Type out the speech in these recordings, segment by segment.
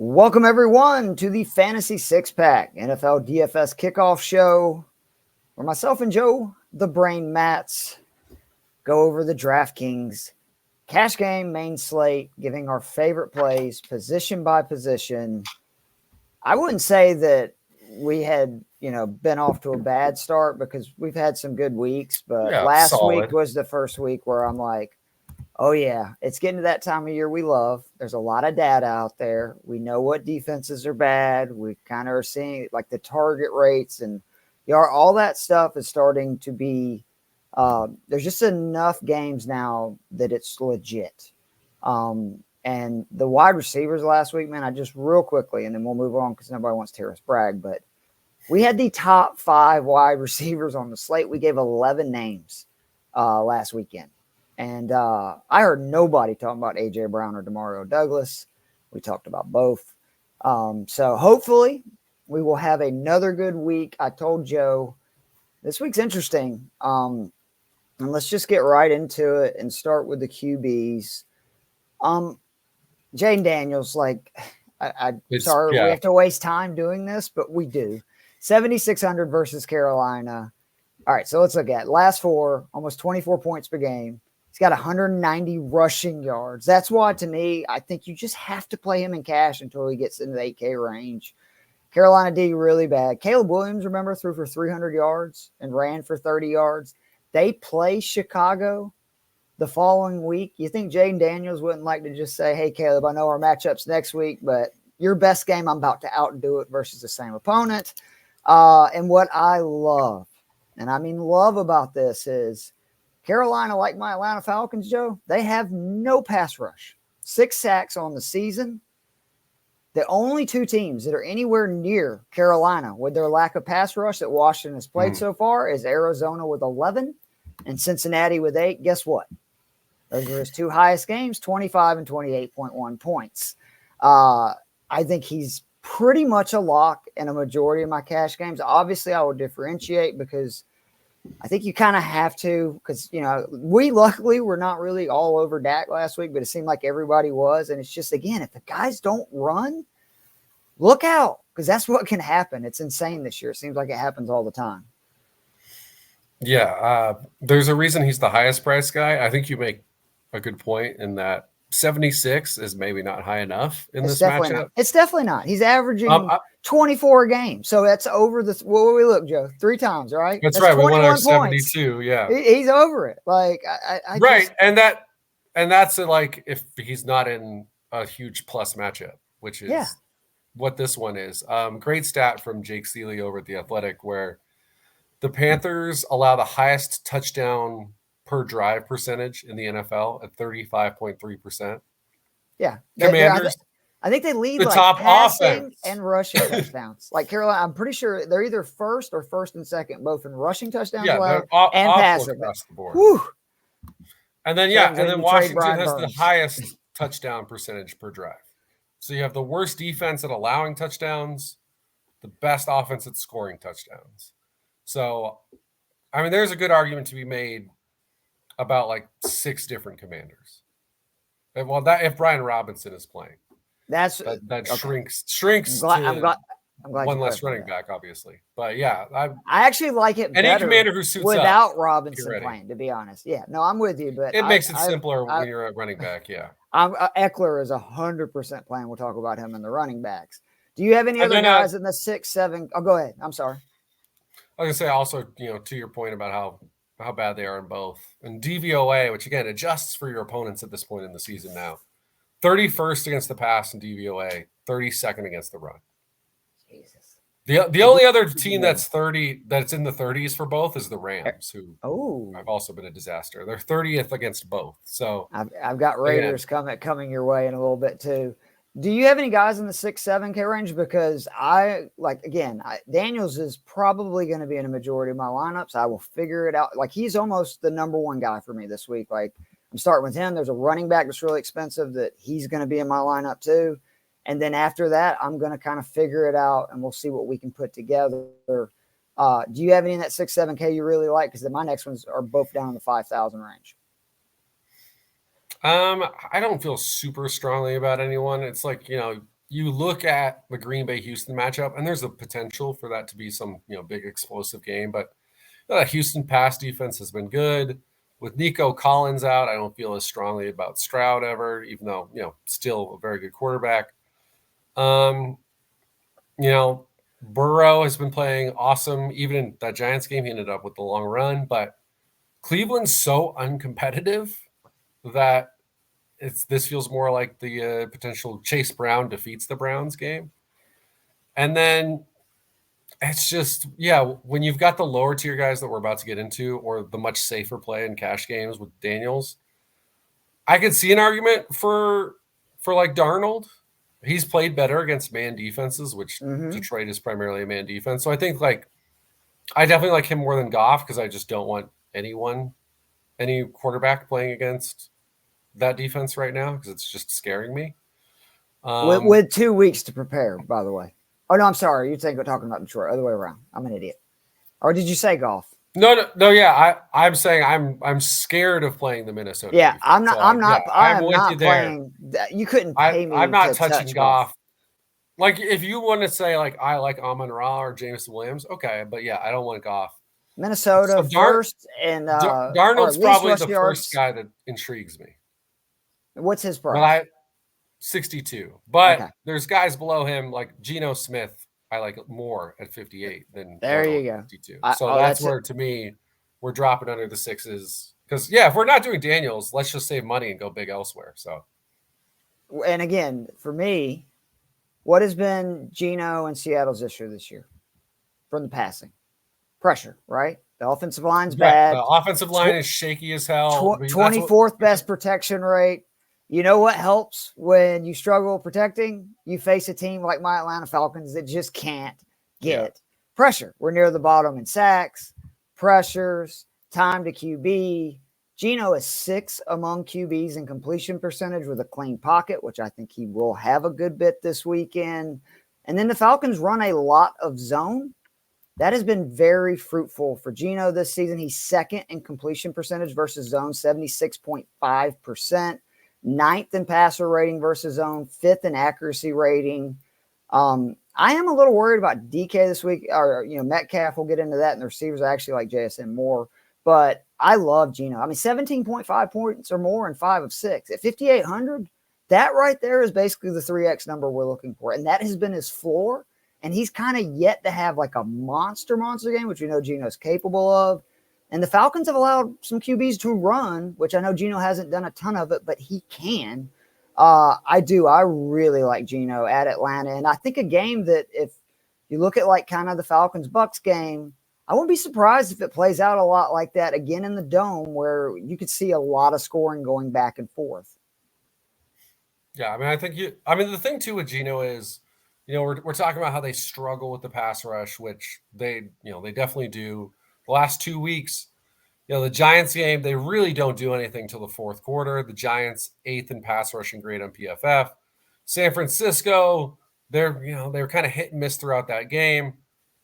Welcome, everyone, to the Fantasy Six-Pack NFL DFS Kickoff Show, where myself and Joe, the Brain Matz, go over the DraftKings cash game main slate, giving our favorite plays position by position. I wouldn't say that we had, been off to a bad start because we've had some good weeks, but last week was the first week where I'm like, oh, yeah, it's getting to that time of year we love. There's a lot of data out there. We know what defenses are bad. We kind of are seeing like the target rates and all that stuff is starting to be there's just enough games now that it's legit. And the wide receivers last week, man, I just real quickly, and then we'll move on because nobody wants to hear us brag, but we had the top 5 wide receivers on the slate. We gave 11 names last weekend. And I heard nobody talking about A.J. Brown or Demario Douglas. We talked about both. So hopefully we will have another good week. I told Joe this week's interesting. And let's just get right into it and start with the QBs. Jaden Daniels, sorry, we have to waste time doing this, but we do. 7,600 versus Carolina. All right, so let's look at last 4, almost 24 points per game. He's got 190 rushing yards. That's why, to me, I think you just have to play him in cash until he gets into the 8K range. Carolina D, really bad. Caleb Williams, remember, threw for 300 yards and ran for 30 yards. They play Chicago the following week. You think Jaden Daniels wouldn't like to just say, hey, Caleb, I know our matchup's next week, but your best game, I'm about to outdo it versus the same opponent. And what I love, and I mean love about this is, Carolina, like my Atlanta Falcons, Joe, they have no pass rush. 6 sacks on the season. The only 2 teams that are anywhere near Carolina with their lack of pass rush that Washington has played so far is Arizona with 11 and Cincinnati with 8. Guess what? Those are his 2 highest games, 25 and 28.1 points. I think he's pretty much a lock in a majority of my cash games. Obviously, I will differentiate because I think you kind of have to because, we luckily were not really all over Dak last week, but it seemed like everybody was. And it's just, again, if the guys don't run, look out because that's what can happen. It's insane this year. It seems like it happens all the time. Yeah, there's a reason he's the highest price guy. I think you make a good point in that 76 is maybe not high enough in this matchup. Not. It's definitely not. He's averaging 24 a game. So that's over the – what we look, Joe? 3 times, right? That's right. We won our 72, yeah. He's over it. Like I right, and that's like if he's not in a huge plus matchup, which is what this one is. Great stat from Jake Seeley over at The Athletic where the Panthers allow the highest touchdown per drive percentage in the NFL at 35.3%. Yeah. Commanders. I think they lead the top passing offense and rushing touchdowns. Like Carolina, I'm pretty sure they're either first and second, both in rushing touchdowns and passing across the board. Whew. And then Washington has the highest touchdown percentage per drive. So you have the worst defense at allowing touchdowns, the best offense at scoring touchdowns. So, I mean, there's a good argument to be made about like 6 different commanders. Well, that if Brian Robinson is playing, that okay. shrinks. I'm glad one less running back, obviously. But yeah, I actually like it any better commander who suits without up, Robinson playing. To be honest, yeah, no, I'm with you, but it makes it simpler when you're at running back. Yeah, Eckler is 100% playing. We'll talk about him in the running backs. Do you have any other guys in the 6, 7? Oh, go ahead. I'm sorry. I was gonna say also, to your point about how bad they are in both. And DVOA, which again adjusts for your opponents at this point in the season now. 31st against the pass in DVOA, 32nd against the run. Jesus. The only other team that's in the 30s for both is the Rams, who have also been a disaster. They're 30th against both. So I've got Raiders coming your way in a little bit too. Do you have any guys in the 6, 7K range? Because Daniels is probably going to be in a majority of my lineups. I will figure it out. Like he's almost the number 1 guy for me this week. Like I'm starting with him. There's a running back that's really expensive that he's going to be in my lineup too. And then after that, I'm going to kind of figure it out and we'll see what we can put together. Do you have any in that 6, 7K you really like? Because my next ones are both down in the 5,000 range. I don't feel super strongly about anyone. It's like, you look at the Green Bay Houston matchup, and there's a potential for that to be some big explosive game, but Houston pass defense has been good. With Nico Collins out, I don't feel as strongly about Stroud ever, even though still a very good quarterback. Burrow has been playing awesome. Even in that Giants game, he ended up with the long run, but Cleveland's so uncompetitive that this feels more like the potential Chase Brown defeats the Browns game. And then it's just, when you've got the lower tier guys that we're about to get into, or the much safer play in cash games with Daniels, I could see an argument for like Darnold. He's played better against man defenses, which Detroit is primarily a man defense. So I think I definitely like him more than Goff, because I just don't want any quarterback playing against that defense right now, because it's just scaring me. With 2 weeks to prepare, by the way. Oh, no, I'm sorry. You're talking about Detroit. Other way around. I'm an idiot. Or did you say Goff? No. Yeah, I'm saying I'm scared of playing the Minnesota. Yeah, defense. I'm not you playing. You couldn't pay me. I'm not touching Goff. Like, if you want to say I like Amon-Ra or Jameson Williams, okay, but I don't want Goff. Minnesota first, and Darnold's probably the first guy that intrigues me. What's his price? 62. But there's guys below him like Geno Smith. I like more at 58 than there you go. 52. So that's where, to me, we're dropping under the sixes. Because if we're not doing Daniels, let's just save money and go big elsewhere. So, and again, for me, what has been Geno and Seattle's issue this year from the passing? Pressure, right? The offensive line's bad. The offensive line is shaky as hell. 24th best protection rate. You know what helps when you struggle protecting? You face a team like my Atlanta Falcons that just can't get pressure. We're near the bottom in sacks, pressures, time to QB. Geno is 6th among QBs in completion percentage with a clean pocket, which I think he will have a good bit this weekend. And then the Falcons run a lot of zone. That has been very fruitful for Geno this season. He's 2nd in completion percentage versus zone, 76.5%. 9th in passer rating versus zone, 5th in accuracy rating. I am a little worried about DK this week, or Metcalf. We'll get into that, and the receivers I actually like JSN more. But I love Geno. I mean, 17.5 points or more in 5 of 6 at 5,800. That right there is basically the 3x number we're looking for, and that has been his floor. And he's kind of yet to have like a monster game, which we know Geno's capable of. And the Falcons have allowed some QBs to run, which I know Geno hasn't done a ton of it, but he can. I do. I really like Geno at Atlanta. And I think a game that if you look at like kind of the Falcons-Bucks game, I wouldn't be surprised if it plays out a lot like that again in the Dome, where you could see a lot of scoring going back and forth. Yeah, I mean, the thing too with Geno is, we're talking about how they struggle with the pass rush, which they definitely do. The last 2 weeks, the Giants game, they really don't do anything till the fourth quarter. The Giants 8th in pass rushing grade on PFF. San Francisco, they're kind of hit and miss throughout that game.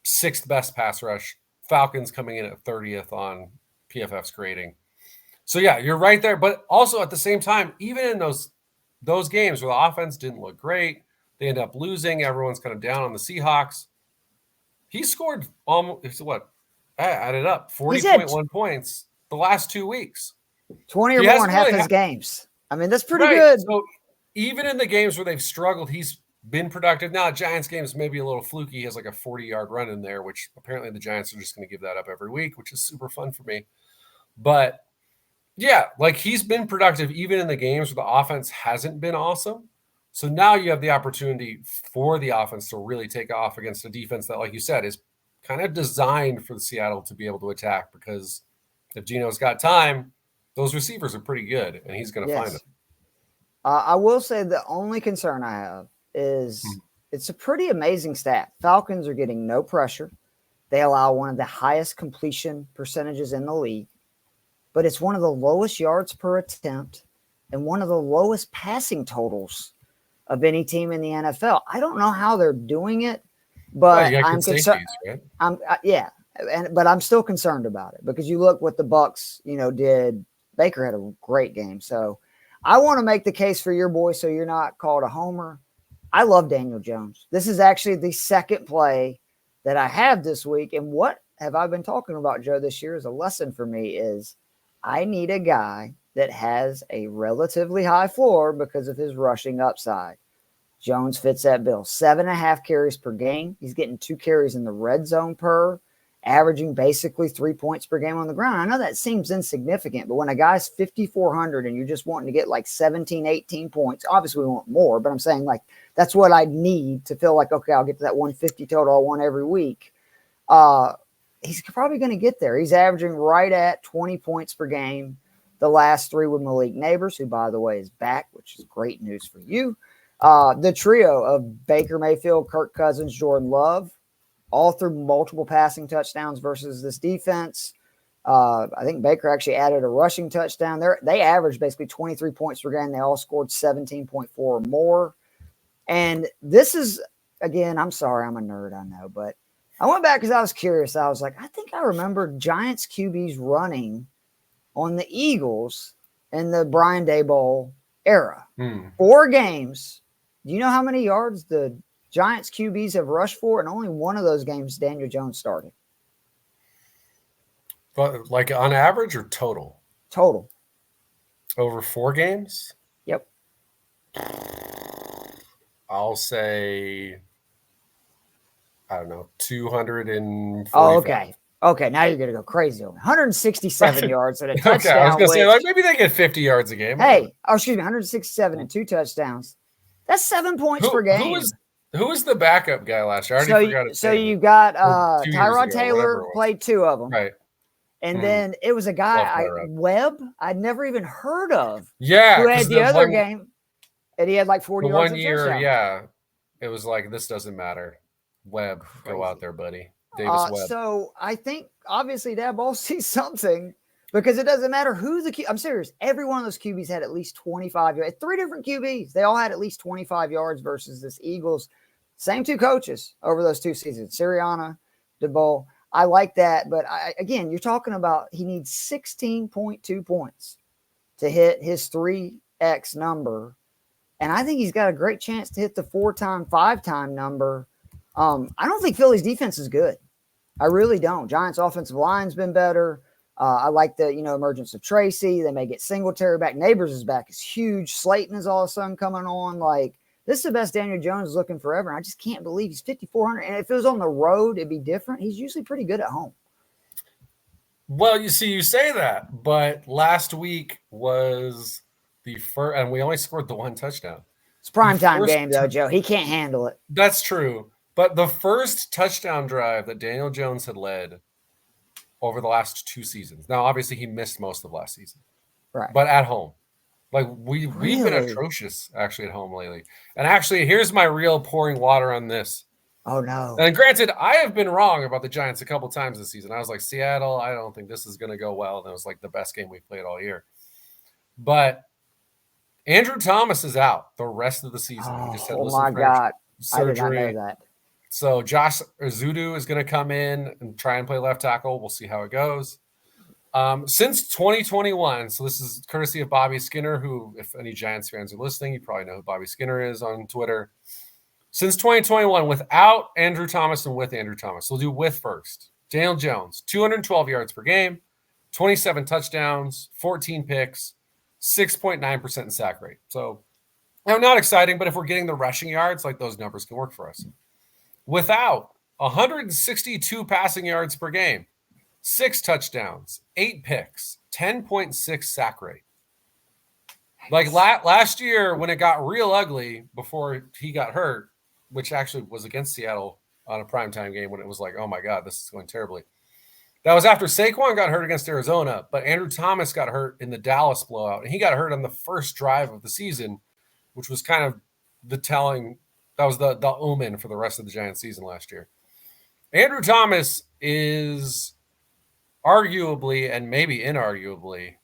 6th best pass rush. Falcons coming in at 30th on PFF's grading. So you're right there. But also at the same time, even in those games where the offense didn't look great, they end up losing. Everyone's kind of down on the Seahawks. He scored almost I added up 40.1 points the last 2 weeks. 20 or more in half his games. I mean, that's pretty good. So even in the games where they've struggled, he's been productive. Now, Giants games maybe a little fluky. He has like a 40-yard run in there, which apparently the Giants are just going to give that up every week, which is super fun for me. But he's been productive even in the games where the offense hasn't been awesome. So now you have the opportunity for the offense to really take off against a defense that, like you said, is kind of designed for the Seattle to be able to attack, because if Geno's got time, those receivers are pretty good, and he's going to find them. I will say the only concern I have is it's a pretty amazing stat. Falcons are getting no pressure. They allow one of the highest completion percentages in the league, but it's one of the lowest yards per attempt and one of the lowest passing totals of any team in the NFL. I don't know how they're doing it, but I'm concerned. Right? But I'm still concerned about it, because you look what the Bucks, did. Baker had a great game. So I want to make the case for your boy, so you're not called a homer. I love Daniel Jones. This is actually the second play that I have this week. And what have I been talking about, Joe, this year as a lesson for me is I need a guy that has a relatively high floor because of his rushing upside. Jones fits that bill. 7.5 carries per game. He's getting 2 carries in the red zone per, averaging basically 3 points per game on the ground. I know that seems insignificant, but when a guy's 5,400 and you're just wanting to get like 17, 18 points, obviously we want more, but I'm saying like that's what I need to feel like, okay, I'll get to that 150 total I want every week. He's probably going to get there. He's averaging right at 20 points per game the last 3 with Malik Neighbors, who, by the way, is back, which is great news for you. The trio of Baker Mayfield, Kirk Cousins, Jordan Love, all through multiple passing touchdowns versus this defense. I think Baker actually added a rushing touchdown. They averaged basically 23 points per game. They all scored 17.4 or more. And this is, again, I'm sorry, I'm a nerd, I know, but I went back because I was curious. I was like, I think I remember Giants QBs running on the Eagles in the Brian Daboll era. 4 games. Do you know how many yards the Giants QBs have rushed for? And only one of those games Daniel Jones started. But like on average or total? Total. Over 4 games? Yep. I'll say, I don't know, 245. Oh, okay. Okay, now you're going to go crazy. 167 yards and a touchdown. Okay, I was going to say, like, maybe they get 50 yards a game. Hey, 167 and 2 touchdowns. That's 7 points per game. Who was the backup guy last year? I already forgot his name. You got Tyrod Taylor played 2 of them. Right. And then it was a guy, Webb, I'd never even heard of. Yeah. Who had the other game. And he had like 40 yards. 1 year, yeah. It was like, this doesn't matter. Webb, go out there, buddy. Davis Webb. So I think, obviously, Daboll sees something because it doesn't matter who I'm serious. Every one of those QBs had at least 25 yards. 3 different QBs. They all had at least 25 yards versus this Eagles. Same 2 coaches over those 2 seasons. Sirianni, Daboll. I like that. But again, you're talking about he needs 16.2 points to hit his 3X number. And I think he's got a great chance to hit the 4-time, 5-time number. I don't think Philly's defense is good. I really don't. Giants' offensive line's been better. I like the emergence of Tracy. They may get Singletary back. Neighbors is back. It's huge. Slayton is all of a sudden coming on. Like, this is the best Daniel Jones is looking forever. I just can't believe he's 5,400. And if it was on the road, it'd be different. He's usually pretty good at home. Well, you see, you say that, but last week was the first, and we only scored the 1 touchdown. It's primetime game, though, Joe. He can't handle it. That's true. But the first touchdown drive that Daniel Jones had led over the last 2 seasons. Now, obviously, he missed most of last season. Right. But at home. Like, we've been atrocious, actually, at home lately. And actually, here's my real pouring water on this. Oh, no. And granted, I have been wrong about the Giants a couple times this season. I was like, Seattle, I don't think this is going to go well. And it was like the best game we've played all year. But Andrew Thomas is out the rest of the season. He just had my God. surgery. I did not know that. So Josh Zudu is going to come in and try and play left tackle. We'll see how it goes. Since 2021, so this is courtesy of Bobby Skinner, who, if any Giants fans are listening, you probably know who Bobby Skinner is on Twitter. Since 2021, without Andrew Thomas and with Andrew Thomas, we'll do with first. Daniel Jones, 212 yards per game, 27 touchdowns, 14 picks, 6.9% in sack rate. So, not exciting, but if we're getting the rushing yards, like those numbers can work for us. Without 162 passing yards per game, 6 touchdowns, 8 picks, 10.6 sack rate. Like last year when it got real ugly before he got hurt, which actually was against Seattle on a primetime game when it was like, oh my God, this is going terribly. That was after Saquon got hurt against Arizona, but Andrew Thomas got hurt in the Dallas blowout, and he got hurt on the first drive of the season, which was kind of the telling. That was the omen for the rest of the Giants season last year. Andrew Thomas is arguably and maybe inarguably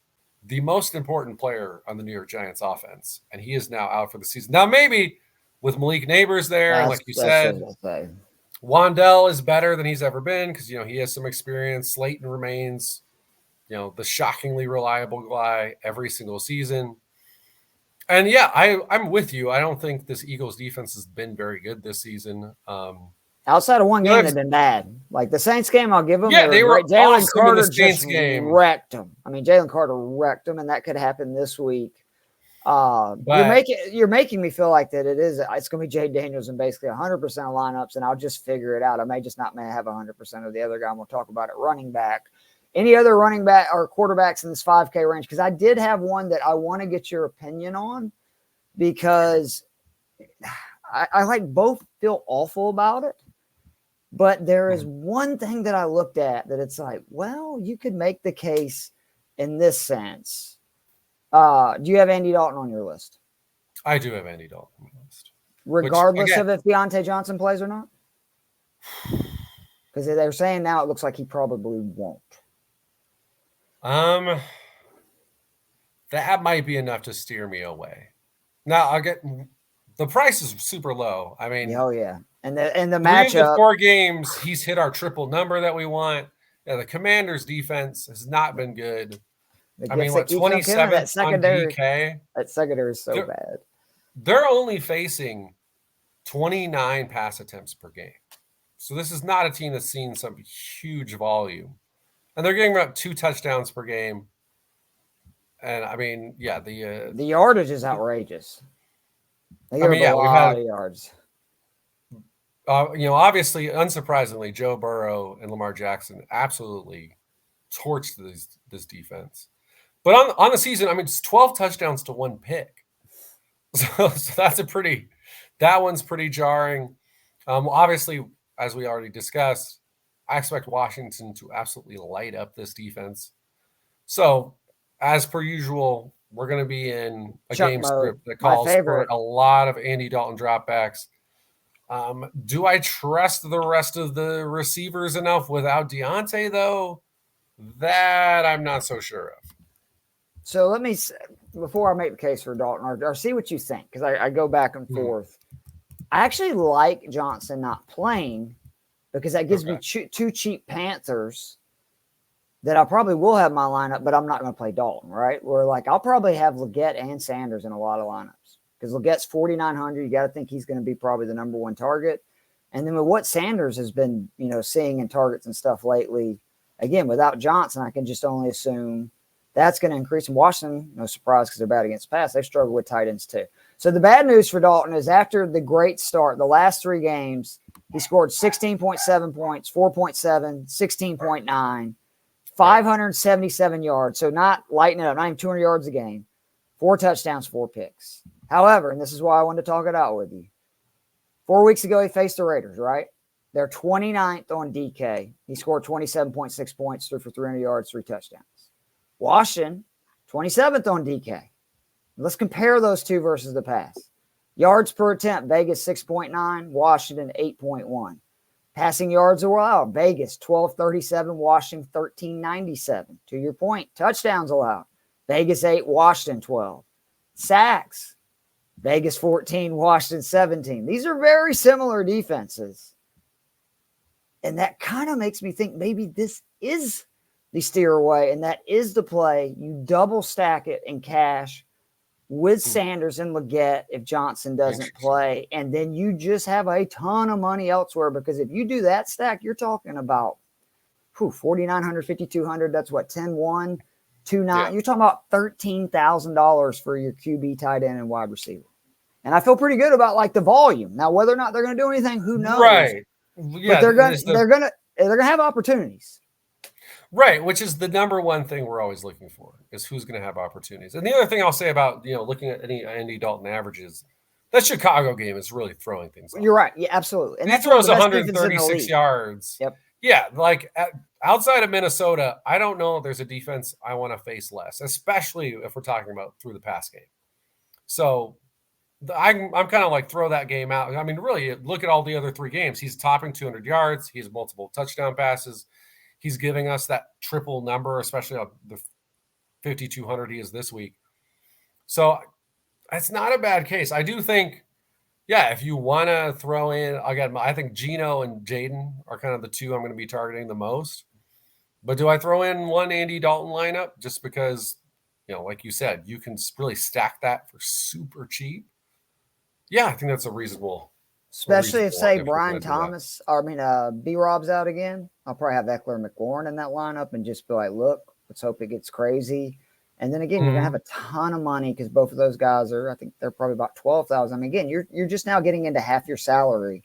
the most important player on the New York Giants offense, and he is now out for the season. Now, maybe with Malik Neighbors there, like you said, Wandell is better than he's ever been because, he has some experience. Slayton remains, the shockingly reliable guy every single season. And yeah, I'm with you. I don't think this Eagles defense has been very good this season. Outside of one game, they've been bad. Like the Saints game, I'll give them. Yeah, they were Jalen awesome Carter in the Saints just game. wrecked them. I mean, Jalen Carter wrecked them, and that could happen this week. You're making me feel like that it's going to be Jay Daniels in basically 100% of lineups, and I'll just figure it out. I may have 100% of the other guy, and we'll talk about it. Running back. Any other running back or quarterbacks in this 5K range? Because I did have one that I want to get your opinion on because I like both feel awful about it. But there is one thing that I looked at that it's like, well, you could make the case in this sense. Do you have Andy Dalton on your list? I do have Andy Dalton on my list. Regardless of if Deontay Johnson plays or not? Because they're saying now it looks like he probably won't. That might be enough to steer me away. Now I'll get the price is super low. I mean, oh yeah, and the matchup. 4 games, he's hit our triple number that we want. Yeah, the Commanders' defense has not been good. I mean, 27th on DK. That secondary is so bad. They're only facing 29 pass attempts per game. So this is not a team that's seen some huge volume. And they're getting about 2 touchdowns per game. And I mean, yeah, the yardage is outrageous. We've had yards. Obviously, unsurprisingly, Joe Burrow and Lamar Jackson absolutely torched this defense. But on the season, I mean, it's 12 touchdowns to 1 pick. So that one's pretty jarring. Obviously, as we already discussed, I expect Washington to absolutely light up this defense. So, as per usual, we're going to be in a game script that calls for a lot of Andy Dalton dropbacks. Do I trust the rest of the receivers enough without Deontay, though? That I'm not so sure of. So let me, before I make the case for Dalton, or see what you think, because I go back and forth. I actually like Johnson not playing because that gives me 2 cheap Panthers that I probably will have in my lineup, but I'm not going to play Dalton, right? Where I'll probably have Leggett and Sanders in a lot of lineups because Leggett's 4,900. You got to think he's going to be probably the number 1 target. And then with what Sanders has been, seeing in targets and stuff lately, again, without Johnson, I can just only assume that's going to increase. In Washington, no surprise because they're bad against pass. They've struggled with tight ends too. So the bad news for Dalton is after the great start, the last 3 games, he scored 16.7 points, 4.7, 16.9, 577 yards. So not lighting it up, not even 200 yards a game, 4 touchdowns, 4 picks. However, and this is why I wanted to talk it out with you. 4 weeks ago, he faced the Raiders, right? They're 29th on DK. He scored 27.6 points, threw for 300 yards, 3 touchdowns. Washington, 27th on DK. Let's compare those two versus the pass. Yards per attempt, Vegas 6.9, Washington 8.1. Passing yards allowed, Vegas 1237, Washington 1397. To your point, touchdowns allowed, Vegas 8, Washington 12. Sacks, Vegas 14, Washington 17. These are very similar defenses. And that kind of makes me think maybe this is the steer away, and that is the play. You double stack it in cash with Sanders and Leggett if Johnson doesn't play, and then you just have a ton of money elsewhere because if you do that stack, you're talking about 4,900, 5,200. That's what, 10-1, 2-9. Yeah. You're talking about $13,000 for your QB, tight end, and wide receiver. And I feel pretty good about the volume. Now, whether or not they're going to do anything, who knows? Right. Yeah, but they're going to have opportunities. Right, which is the number one thing we're always looking for is who's going to have opportunities. And the other thing I'll say about, looking at any Andy Dalton averages, that Chicago game is really throwing things off. You're right. Yeah, absolutely. And he throws 136 yards. Yep. Yeah, outside of Minnesota, I don't know if there's a defense I want to face less, especially if we're talking about through the pass game. So I'm kind of throw that game out. I mean, really, look at all the other 3 games. He's topping 200 yards. He has multiple touchdown passes. He's giving us that triple number, especially on the 5,200 he is this week. So it's not a bad case. I do think, if you want to throw in, again, I think Geno and Jaden are kind of the 2 I'm going to be targeting the most. But do I throw in one Andy Dalton lineup just because, like you said, you can really stack that for super cheap. Yeah, I think that's a reasonable. Especially if, say, Brian Thomas, B-Rob's out again. I'll probably have Eckler and McLaurin in that lineup and just be like, look, let's hope it gets crazy. And then again, you're going to have a ton of money because both of those guys I think they're probably about 12,000. I mean, again, you're just now getting into half your salary.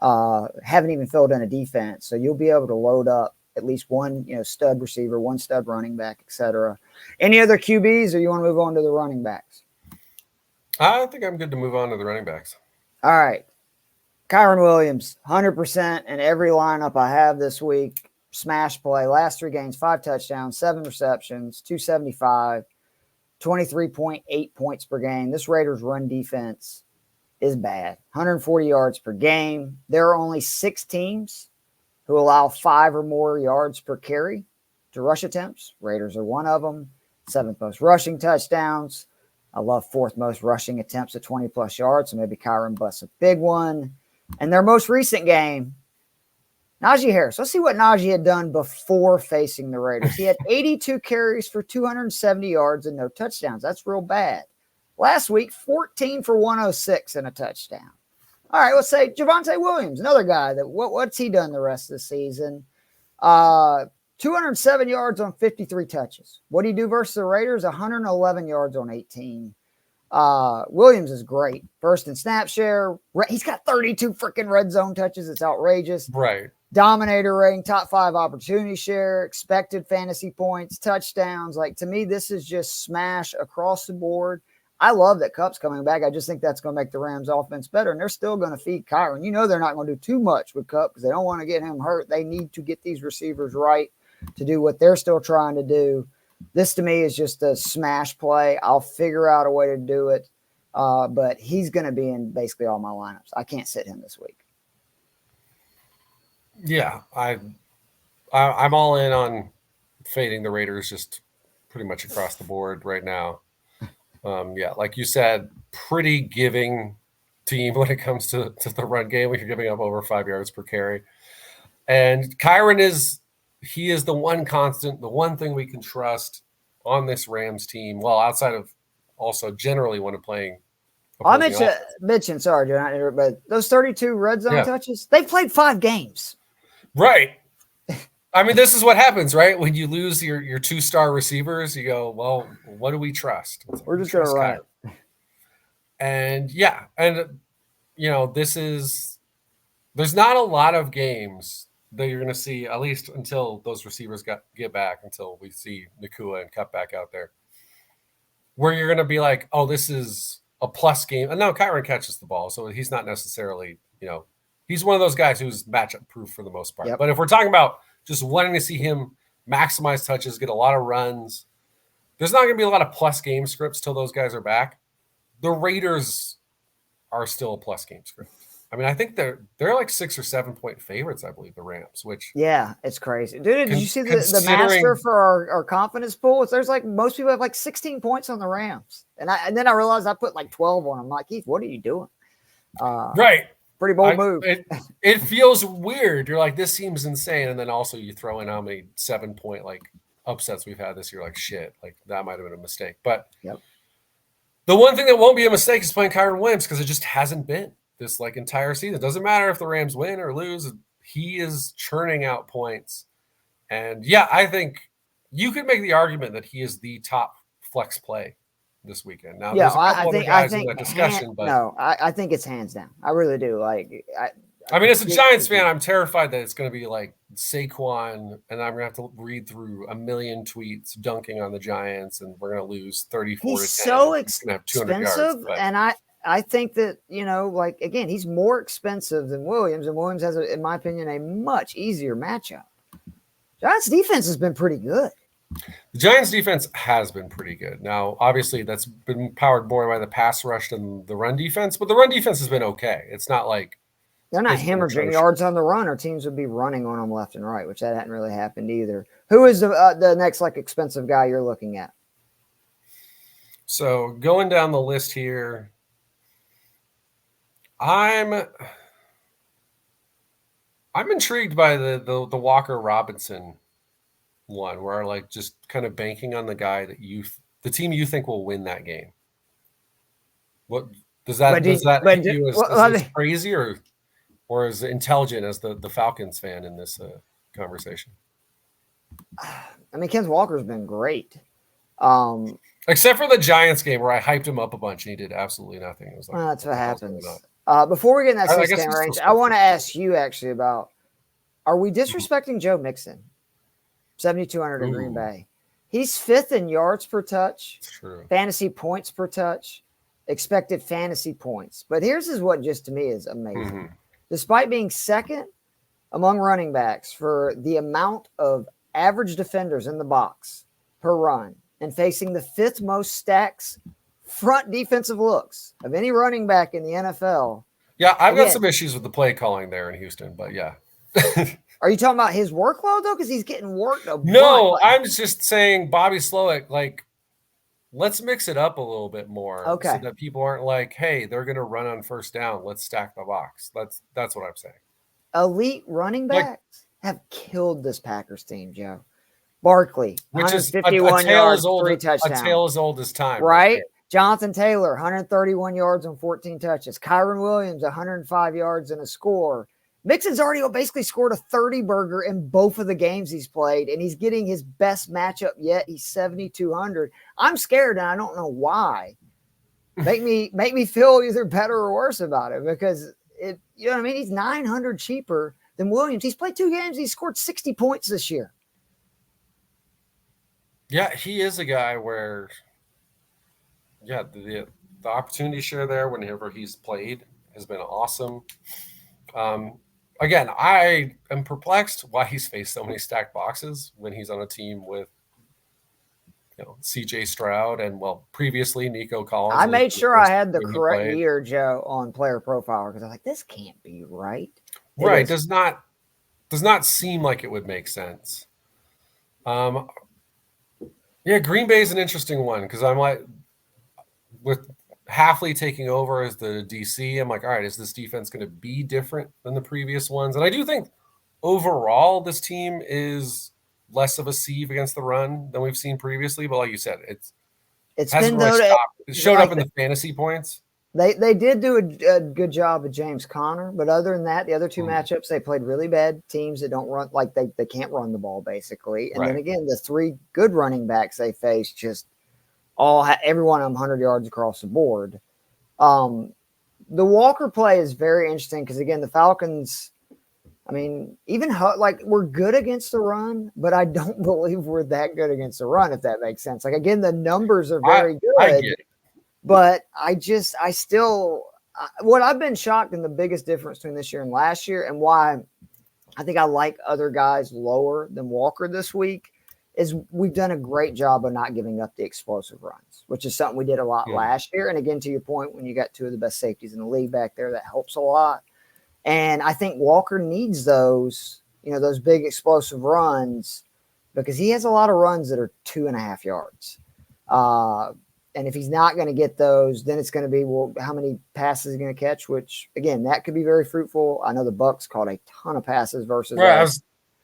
Haven't even filled in a defense. So you'll be able to load up at least one, stud receiver, one stud running back, etc. Any other QBs, or you want to move on to the running backs? I think I'm good to move on to the running backs. All right. Kyren Williams, 100% in every lineup I have this week. Smash play. Last 3 games, 5 touchdowns, 7 receptions, 275, 23.8 points per game. This Raiders run defense is bad. 140 yards per game. There are only 6 teams who allow 5 or more yards per carry to rush attempts. Raiders are one of them. 7th most rushing touchdowns. I love 4th most rushing attempts at 20-plus yards, so maybe Kyren busts a big one. And their most recent game, Najee Harris. Let's see what Najee had done before facing the Raiders. He had 82 carries for 270 yards and no touchdowns. That's real bad. Last week, 14 for 106 and a touchdown. All right, let's say Javonte Williams, another guy that what's he done the rest of the season? 207 yards on 53 touches. What do you do versus the Raiders? 111 yards on 18. Williams is great. First in snap share. He's got 32 freaking red zone touches. It's outrageous. Right. Dominator rating, top 5 opportunity share, expected fantasy points, touchdowns. Like, to me, this is just smash across the board. I love that Kupp's coming back. I just think that's going to make the Rams offense better, and they're still going to feed Kyren. They're not going to do too much with Kupp because they don't want to get him hurt. They need to get these receivers right to do what they're still trying to do. This, to me, is just a smash play. I'll figure out a way to do it, but he's going to be in basically all my lineups. I can't sit him this week. Yeah, I'm all in on fading the Raiders just pretty much across the board right now. Yeah, like you said, pretty giving team when it comes to the run game when you're giving up over 5 yards per carry. And Kyren is the one constant, the one thing we can trust on this Rams team. Well, outside of also generally when playing. I mentioned, sorry, John, but those 32 red zone touches, they played 5 games. Right. I mean, this is what happens, right? When you lose your 2-star receivers, you go, well, what do we trust? We're just going to run it. And there's not a lot of games that you're going to see, at least until those receivers get back, until we see Nakua and Kupp back out there, where you're going to be like, oh, this is a plus game. And no, Kyren catches the ball, so he's not necessarily, he's one of those guys who's matchup proof for the most part. Yep. But if we're talking about just wanting to see him maximize touches, get a lot of runs, there's not going to be a lot of plus game scripts till those guys are back. The Raiders are still a plus game script. I mean, I think they're like 6 or 7 point favorites, I believe, the Rams, which. Yeah, it's crazy. Dude, did you see the master for our confidence pool? There's like most people have like 16 points on the Rams. And then I realized I put like 12 on them. I'm like, Keith, what are you doing? Right. Pretty bold move. It feels weird. You're like, this seems insane. And then also you throw in how many 7 point like upsets we've had this year. Like, shit, like that might have been a mistake. But the one thing that won't be a mistake is playing Kyren Williams because it just hasn't been this like entire season. It doesn't matter if the Rams win or lose. He is churning out points. And yeah, I think you could make the argument that he is the top flex play this weekend. Now, there's a couple other guys in that discussion, but I think it's hands down. I really do. Like, I mean, as a Giants fan, I'm terrified that it's going to be like Saquon, and I'm going to have to read through a million tweets dunking on the Giants, and we're going to lose 34 to 10. He's so expensive, yards, and I think that, like, again, he's more expensive than Williams, and Williams has, in my opinion, a much easier matchup. Giants defense has been pretty good. The Giants defense has been pretty good. Now, obviously, that's been powered more by the pass rush than the run defense, but the run defense has been okay. It's not like they're not hemorrhaging yards on the run, or teams would be running on them left and right, which that hadn't really happened either. Who is the next like expensive guy you're looking at? So going down the list here, I'm intrigued by the Walker Robinson one, where I like just kind of banking on the guy that you the team you think will win that game. What does that hit you as crazy or as intelligent as the Falcons fan in this conversation? I mean, Ken Walker's been great. Except for the Giants game where I hyped him up a bunch and he did absolutely nothing. It was like, that's what happens. Before we get in that 6-10 range, I want to ask you actually about, are we disrespecting Joe Mixon? 7,200 in Green Bay. He's 5th in yards per touch, fantasy points per touch, expected fantasy points. But here's what just to me is amazing. Despite being 2nd among running backs for the amount of average defenders in the box per run and facing the 5th most stacks front defensive looks of any running back in the NFL. Yeah, I've got some issues with the play calling there in Houston, but yeah. Are you talking about his workload though? Because he's getting worked a bunch. No, I'm just saying Bobby Slowick, like, let's mix it up a little bit more. So that people aren't like, hey, they're gonna run on first down. Let's stack the box. That's what I'm saying. Elite running backs have killed this Packers team, Joe. Barkley, which is 51 yards, 3 touchdowns. A tale as old as time. Right? Jonathan Taylor, 131 yards on 14 touches. Kyron Williams, 105 yards and a score. Mixon's already basically scored a 30-burger in both of the games he's played, and he's getting his best matchup yet. He's 7,200. I'm scared, and I don't know why. Make me feel either better or worse about it because you know what I mean? He's 900 cheaper than Williams. He's played 2 games. He's scored 60 points this year. Yeah, he is a guy where, the opportunity share there whenever he's played has been awesome. Again, I am perplexed why he's faced so many stacked boxes when he's on a team with, CJ Stroud and, previously Nico Collins. I made sure I had the correct year, Joe, on Player Profiler because I was like, this can't be right. Right. Does not seem like it would make sense. Green Bay is an interesting one because I'm like, with Halfley taking over as the DC, I'm like, all right, is this defense going to be different than the previous ones? And I do think overall this team is less of a sieve against the run than we've seen previously. But like you said, it showed up in the fantasy points. They did do a good job with James Conner, but other than that, the other 2 matchups, they played really bad teams that don't run, like they can't run the ball basically. And then again, the 3 good running backs they faced just every one of them 100 yards across the board. The Walker play is very interesting because again, the Falcons, I mean, even we're good against the run, but I don't believe we're that good against the run, if that makes sense. Like again, the numbers are very good. I get it. But what I've been shocked in the biggest difference between this year and last year and why I think I like other guys lower than Walker this week is we've done a great job of not giving up the explosive runs, which is something we did a lot last year. And again, to your point, when you got 2 of the best safeties in the league back there, that helps a lot. And I think Walker needs those, those big explosive runs because he has a lot of runs that are 2.5 yards. And if he's not going to get those, then it's going to be, how many passes is he going to catch? Which, again, that could be very fruitful. I know the Bucs caught a ton of passes versus. Right,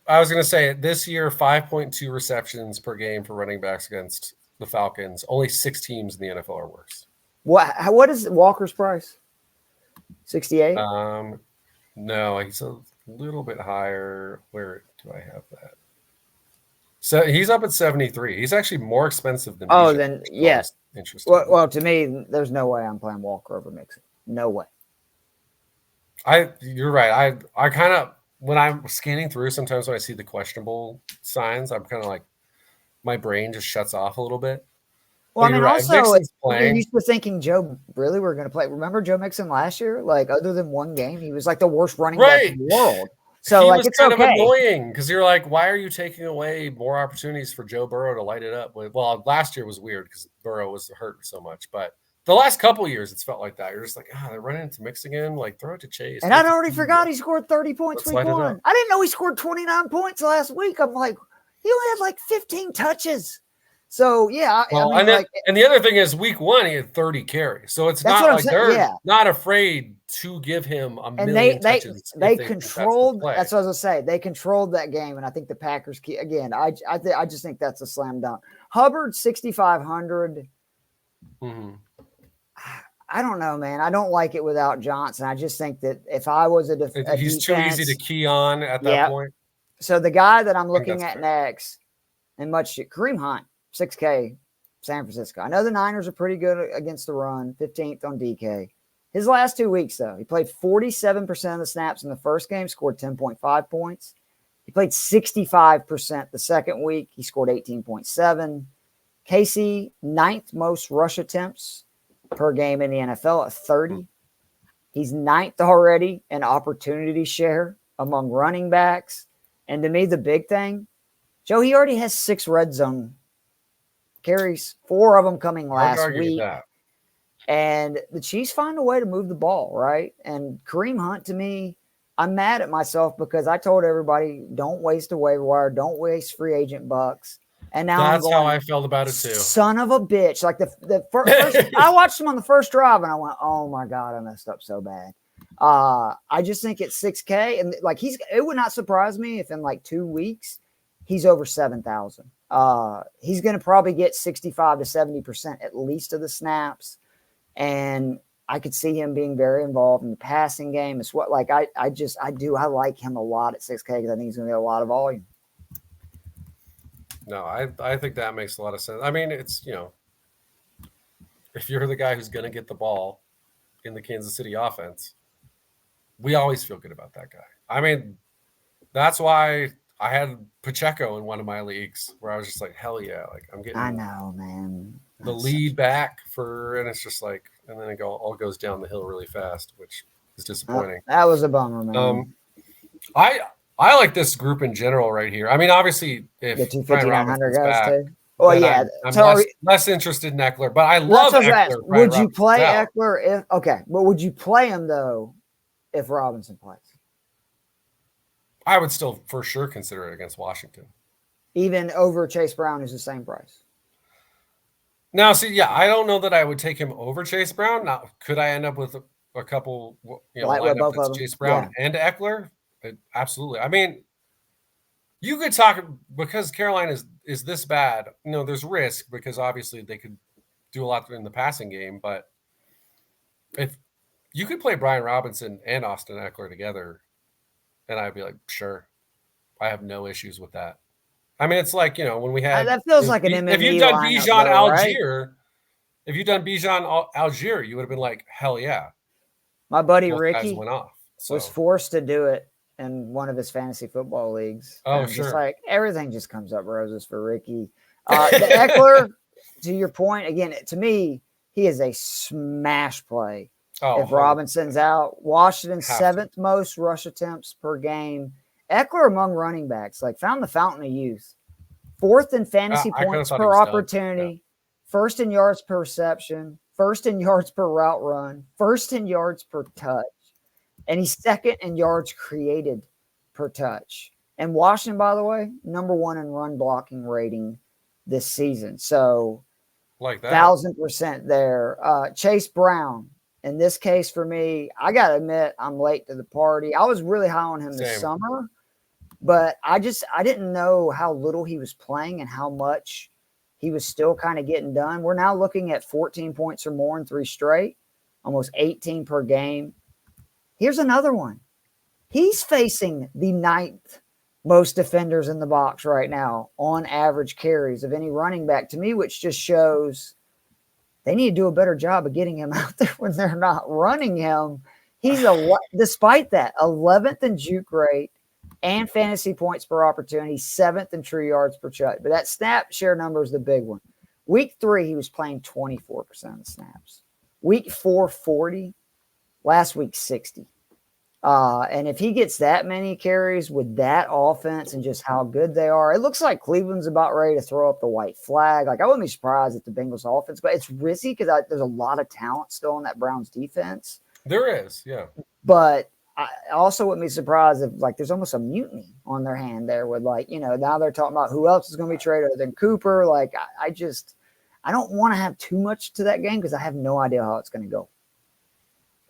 I was going to say this year, 5.2 receptions per game for running backs against the Falcons. Only 6 teams in the NFL are worse. What is Walker's price? 68? No, he's a little bit higher. Where do I have that? So he's up at 73. He's actually more expensive than. Oh, then yes. Interesting. Well, to me, there's no way I'm playing Walker over Mixon. No way. You're right. I kind of, when I'm scanning through, sometimes when I see the questionable signs, I'm kind of like, my brain just shuts off a little bit. Well, I mean, also, you're used to thinking Joe, really, we're going to play. Remember Joe Mixon last year? Like, other than one game, he was like the worst running back in the world. So, it's kind of annoying because you're like, why are you taking away more opportunities for Joe Burrow to light it up? Well, last year was weird because Burrow was hurt so much, but the last couple of years, it's felt like that. You're just like, they're running into Mix again. Like, throw it to Chase. And I'd already forgot he scored 30 points week 1. I didn't know he scored 29 points last week. I'm like, he only had like 15 touches. So, yeah. And the other thing is week 1, he had 30 carries. So it's not like they're not afraid to give him a million touches. They controlled. That's what I was gonna say. They controlled that game, and I think the Packers again. I just think that's a slam dunk. Hubbard 6,500. Mm-hmm. I don't know, man. I don't like it without Johnson. I just think that if I was a he's too easy to key on at that point. So the guy that I'm looking at next, and Kareem Hunt, 6K, San Francisco. I know the Niners are pretty good against the run, 15th on DK. His last 2 weeks, though, he played 47% of the snaps in the first game, scored 10.5 points. He played 65% the second week. He scored 18.7. KC, 9th most rush attempts per game in the NFL at 30. He's 9th already in opportunity share among running backs. And to me, the big thing, Joe, he already has 6 red zone carries, 4 of them coming last week. And the Chiefs find a way to move the ball, right? And Kareem Hunt, to me, I'm mad at myself because I told everybody, don't waste a waiver wire, don't waste free agent bucks. And now that's how I felt about it too. Son of a bitch! Like the first, I watched him on the first drive, and I went, "Oh my god, I messed up so bad." I just think it's 6K, and like it would not surprise me if in like 2 weeks he's over 7,000. He's going to probably get 65 to 70% at least of the snaps, and I could see him being very involved in the passing game. It's what like I like him a lot at 6K because I think he's going to get a lot of volume. No, I think that makes a lot of sense. I mean, it's, if you're the guy who's going to get the ball in the Kansas City offense, we always feel good about that guy. I mean, that's why I had Pacheco in one of my leagues where I was just like, hell yeah. Like I'm getting I know, man. The lead back and it's just like, and then it all goes down the hill really fast, which is disappointing. That was a bummer, man. I like this group in general right here. I mean, obviously, if the 250-900 guys back, too. Well, yeah, I'm less interested in Eckler, but I love Eckler. Would you play Eckler but would you play him though if Robinson plays? I would still for sure consider it against Washington, even over Chase Brown, who's the same price. Now, see, I don't know that I would take him over Chase Brown. Now, could I end up with a couple, lineup that's Chase Brown and Eckler? Absolutely. I mean, you could talk because Carolina is this bad. There's risk because obviously they could do a lot in the passing game. But if you could play Brian Robinson and Austin Eckler together, and I'd be like, sure, I have no issues with that. I mean, it's like when we had that feels like an MMA. If you'd done Bijan Algier, you would have been like, hell yeah. My buddy Ricky went off, was forced to do it in one of his fantasy football leagues. Oh, sure. It's like everything just comes up roses for Ricky. The Eckler, to your point, again, to me, he is a smash play. If Robinson's out, Washington's 7th most rush attempts per game. Eckler among running backs, found the fountain of youth. 4th in fantasy points per opportunity. 1st in yards per reception. 1st in yards per route run. 1st in yards per touch. And he's 2nd in yards created per touch. And Washington, by the way, number 1 in run blocking rating this season. So, like that. 1,000% there. Chase Brown, in this case for me, I got to admit, I'm late to the party. I was really high on him this summer, but I didn't know how little he was playing and how much he was still kind of getting done. We're now looking at 14 points or more in 3 straight, almost 18 per game. Here's another one. He's facing the 9th most defenders in the box right now on average carries of any running back to me, which just shows they need to do a better job of getting him out there when they're not running him. He's despite that, 11th in juke rate and fantasy points per opportunity, 7th in true yards per touch. But that snap share number is the big one. Week 3, he was playing 24% of the snaps. Week 4, 40. Last week, 60. And if he gets that many carries with that offense and just how good they are, it looks like Cleveland's about ready to throw up the white flag. I wouldn't be surprised if the Bengals offense, but it's risky because there's a lot of talent still in that Browns defense. There is, yeah. But I also wouldn't be surprised if there's almost a mutiny on their hand there with now they're talking about who else is going to be traded other than Cooper. I don't want to have too much to that game because I have no idea how it's going to go.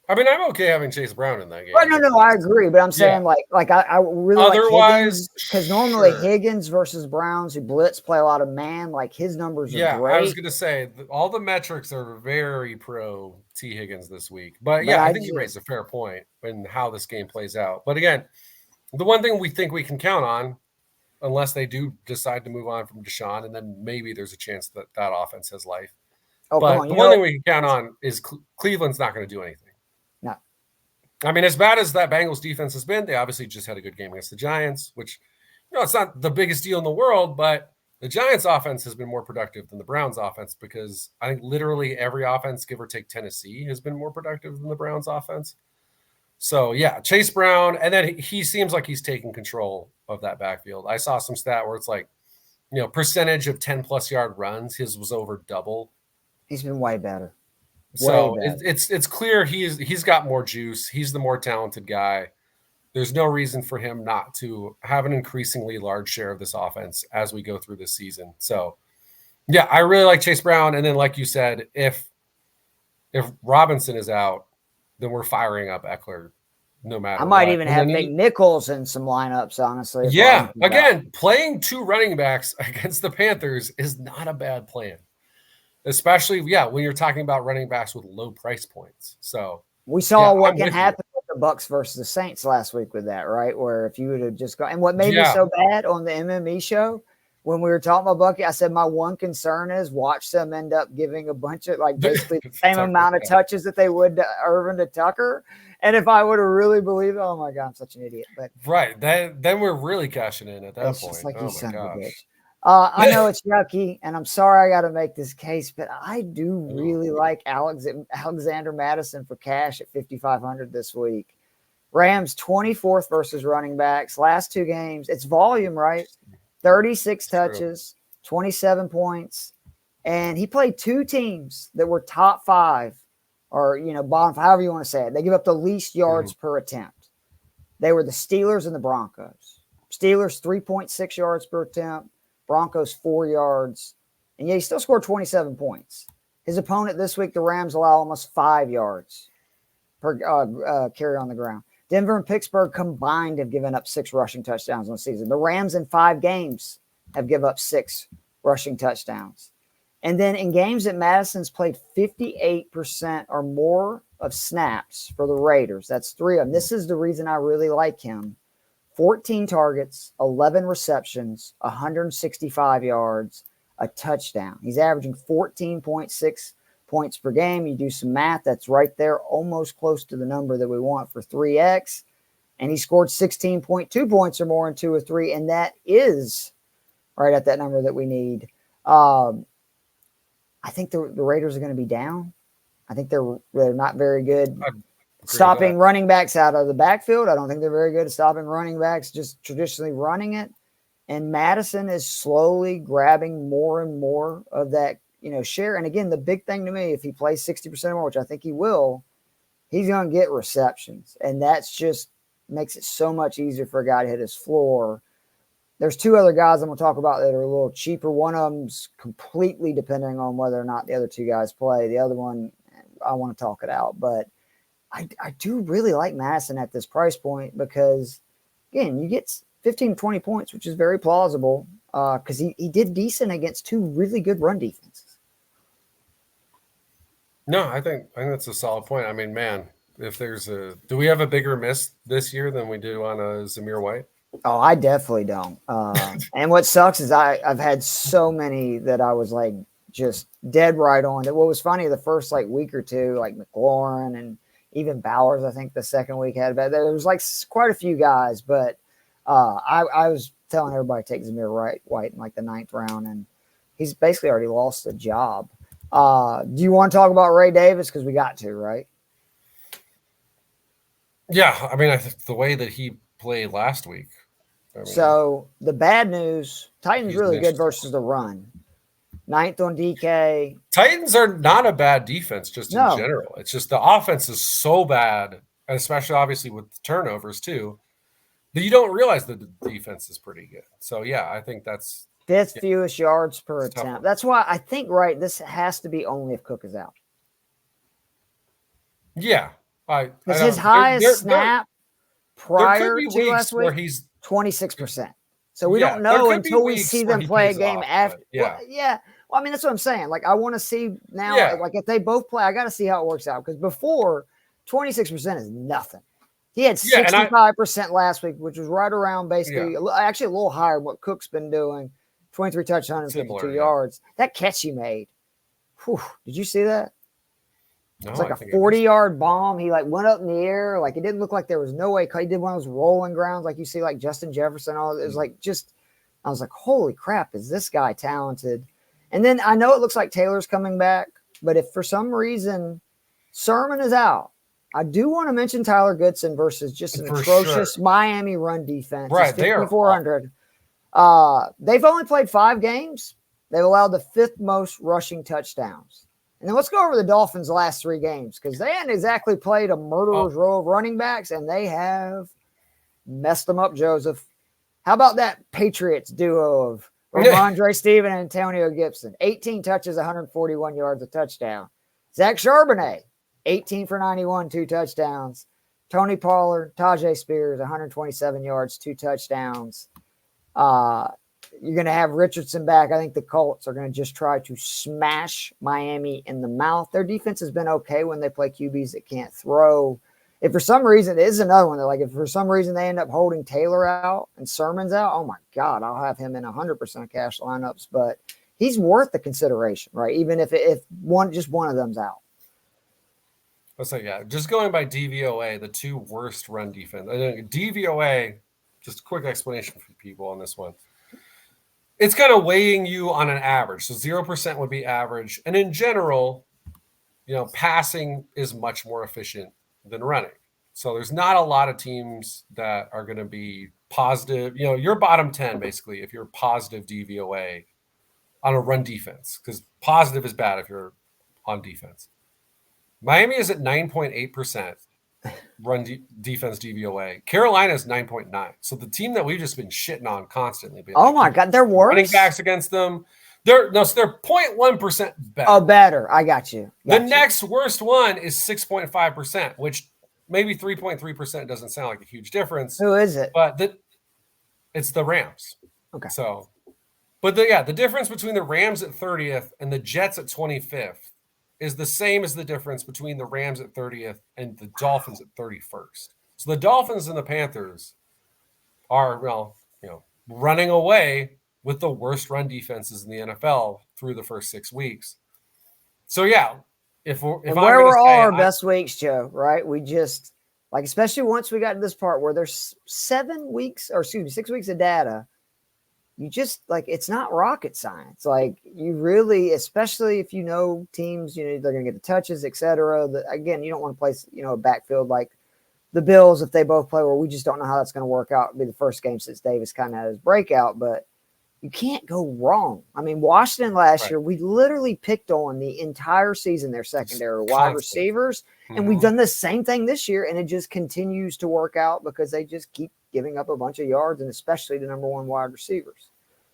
I mean, I'm okay having Chase Brown in that game. Right, no, I agree, but I'm saying I really otherwise because normally Higgins versus Browns who blitz play a lot of man, like his numbers are great. I was gonna say all the metrics are very pro T Higgins this week, but I think you raised a fair point in how this game plays out. But again, the one thing we think we can count on, unless they do decide to move on from Deshaun, and then maybe there's a chance that offense has life. But the one thing we can count on is Cleveland's not going to do anything. No. I mean, as bad as that Bengals defense has been, they obviously just had a good game against the Giants, which, it's not the biggest deal in the world, but the Giants offense has been more productive than the Browns offense because I think literally every offense, give or take Tennessee, has been more productive than the Browns offense. So, Chase Brown, and then he seems like he's taking control of that backfield. I saw some stat where it's like, percentage of 10-plus yard runs, his was over double. He's been way better. So it's clear he's got more juice. He's the more talented guy. There's no reason for him not to have an increasingly large share of this offense as we go through this season. So, I really like Chase Brown. And then, like you said, if Robinson is out, then we're firing up Eckler no matter I might even have McNichols in some lineups, honestly. Again, playing two running backs against the Panthers is not a bad plan. Especially, when you're talking about running backs with low price points. So we saw what can happen with the Bucs versus the Saints last week with that, right? Where if you would have just gone, and what made me so bad on the MME show when we were talking about Bucky, I said my one concern is watch them end up giving a bunch of basically the same amount of touches that they would to Irvin to Tucker. And if I would have really believed, oh my God, I'm such an idiot. But right, then we're really cashing in at that point. Just like you son of a bitch. I know it's yucky, and I'm sorry I got to make this case, but I do really like Alexander Madison for cash at 5,500 this week. Rams 24th versus running backs. Last two games, it's volume, right? 36 touches, 27 points, and he played two teams that were top five or bottom, however you want to say it. They give up the least yards per attempt. They were the Steelers and the Broncos. Steelers 3.6 yards per attempt. Broncos 4 yards, and he still scored 27 points. His opponent this week, the Rams, allow almost 5 yards per carry on the ground. Denver and Pittsburgh combined have given up 6 rushing touchdowns on the season. The Rams in 5 games have given up 6 rushing touchdowns. And then in games that Madison's played 58% or more of snaps for the Raiders. That's 3 of them. This is the reason I really like him. 14 targets, 11 receptions, 165 yards, a touchdown. He's averaging 14.6 points per game. You do some math, that's right there, almost close to the number that we want for 3X. And he scored 16.2 points or more in 2 or 3, and that is right at that number that we need. I think the Raiders are going to be down. I think they're not very good stopping running backs out of the backfield. I don't think they're very good at stopping running backs, just traditionally running it. And Madison is slowly grabbing more and more of that, share. And again, the big thing to me, if he plays 60% more, which I think he will, he's going to get receptions. And that's just makes it so much easier for a guy to hit his floor. There's 2 other guys I'm going to talk about that are a little cheaper. One of them's completely depending on whether or not the other 2 guys play. The other one, I want to talk it out. But I do really like Madison at this price point because, again, you get 15 to 20 points, which is very plausible because he did decent against 2 really good run defenses. No, I think that's a solid point. I mean, man, if there's do we have a bigger miss this year than we do on Zamir White? Oh, I definitely don't. And what sucks is I've had so many that I was just dead right on. What was funny, the first week or 2, McLaurin and even Bowers, I think the second week had about. There was quite a few guys, but I was telling everybody to take Zamir White in the 9th round, and he's basically already lost the job. Do you want to talk about Ray Davis? Because we got to, right? Yeah, I mean, I think the way that he played last week. So the bad news, Titans really good versus the run. 9th on DK. Titans are not a bad defense just in general. It's just the offense is so bad, especially obviously with turnovers too, that you don't realize that the defense is pretty good. So, I think that's 5th fewest yards per attempt. That's why I think, this has to be only if Cook is out. Yeah. Because his highest snap prior to last week, he's 26%. So we don't know until we see them play a game after. Well, Well, I mean, that's what I'm saying. Like, I want to see now, like, if they both play, I got to see how it works out. Because before, 26% is nothing. He had 65% last week, which was right around basically, actually a little higher than what Cook's been doing. 23 touchdowns, 152 yards. That catch he made. Whew, did you see that? No, it's like a 40-yard bomb. He like went up in the air. Like, it didn't look like there was no way. He did one of those rolling grounds like you see like Justin Jefferson. All it was like I was like, holy crap, is this guy talented? And then I know it looks like Taylor's coming back, but if for some reason Sermon is out, I do want to mention Tyler Goodson versus just an atrocious Miami run defense. Right, they are 5,400. They've only played 5 games. They've allowed the 5th most rushing touchdowns. And then let's go over the Dolphins' last 3 games because they hadn't exactly played a murderer's row of running backs, and they have messed them up, Joseph. How about that Patriots duo of Ramondre Steven and Antonio Gibson? 18 touches, 141 yards, a touchdown. Zach Charbonnet, 18 for 91, 2 touchdowns. Tony Pollard, Tajay Spears, 127 yards, 2 touchdowns. You're going to have Richardson back. I think the Colts are going to just try to smash Miami in the mouth. Their defense has been okay when they play QBs that can't throw. If for some reason, it is another one that, like, if for some reason they end up holding Taylor out and Sermon's out, oh my God, I'll have him in 100% of cash lineups. But he's worth the consideration, right? Even if just one of them's out. Let's say, just going by DVOA, the 2 worst run defense. DVOA, just a quick explanation for people on this one. It's kind of weighing you on an average. So 0% would be average. And in general, passing is much more efficient than running. So there's not a lot of teams that are going to be positive. You're bottom 10, basically, if you're positive DVOA on a run defense, because positive is bad if you're on defense. Miami is at 9.8% run defense DVOA. Carolina is 9.9. So the team that we've just been shitting on constantly. My God, they're worse. Running backs against them. They're 0.1% better. Oh, better. I got you. Next worst one is 6.5%, which maybe 3.3% doesn't sound like a huge difference. Who is it? But it's the Rams. Okay. So, but the difference between the Rams at 30th and the Jets at 25th is the same as the difference between the Rams at 30th and the Dolphins at 31st. So the Dolphins and the Panthers are, running away with the worst run defenses in the NFL through the first 6 weeks. So, if where were all our best weeks, Joe, right? We just, like, especially once we got to this part where there's 6 weeks of data, you just, like, it's not rocket science. Like, you really, especially if teams, they're going to get the touches, et cetera. Again, you don't want to place, a backfield like the Bills if they both play, where we just don't know how that's going to work out. It'll be the first game since Davis kind of had his breakout, but you can't go wrong. I mean, Washington last year, we literally picked on the entire season their secondary wide receivers, and we've done the same thing this year, and it just continues to work out because they just keep giving up a bunch of yards, and especially the number 1 wide receivers.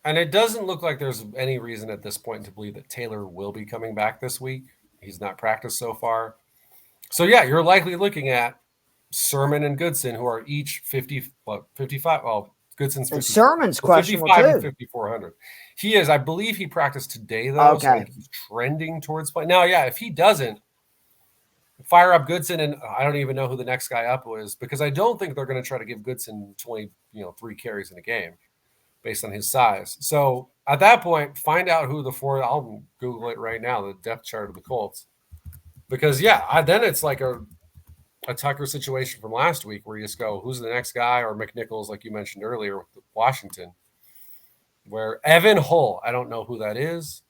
And it doesn't look like there's any reason at this point to believe that Taylor will be coming back this week. He's not practiced so far. So, you're likely looking at Sermon and Goodson, who are each 55. Well, Goodson's 50, and Sermon's questionable 55 too. And 5,400. He is. I believe he practiced today, though. Okay. So he's trending towards play. Now, if he doesn't, fire up Goodson, and I don't even know who the next guy up is, because I don't think they're going to try to give Goodson 3 carries in a game based on his size. So at that point, find out who the 4. I'll Google it right now, the depth chart of the Colts, because then it's like a Tucker situation from last week where you just go, who's the next guy? Or McNichols, like you mentioned earlier with Washington, where Evan Hull, I don't know who that is.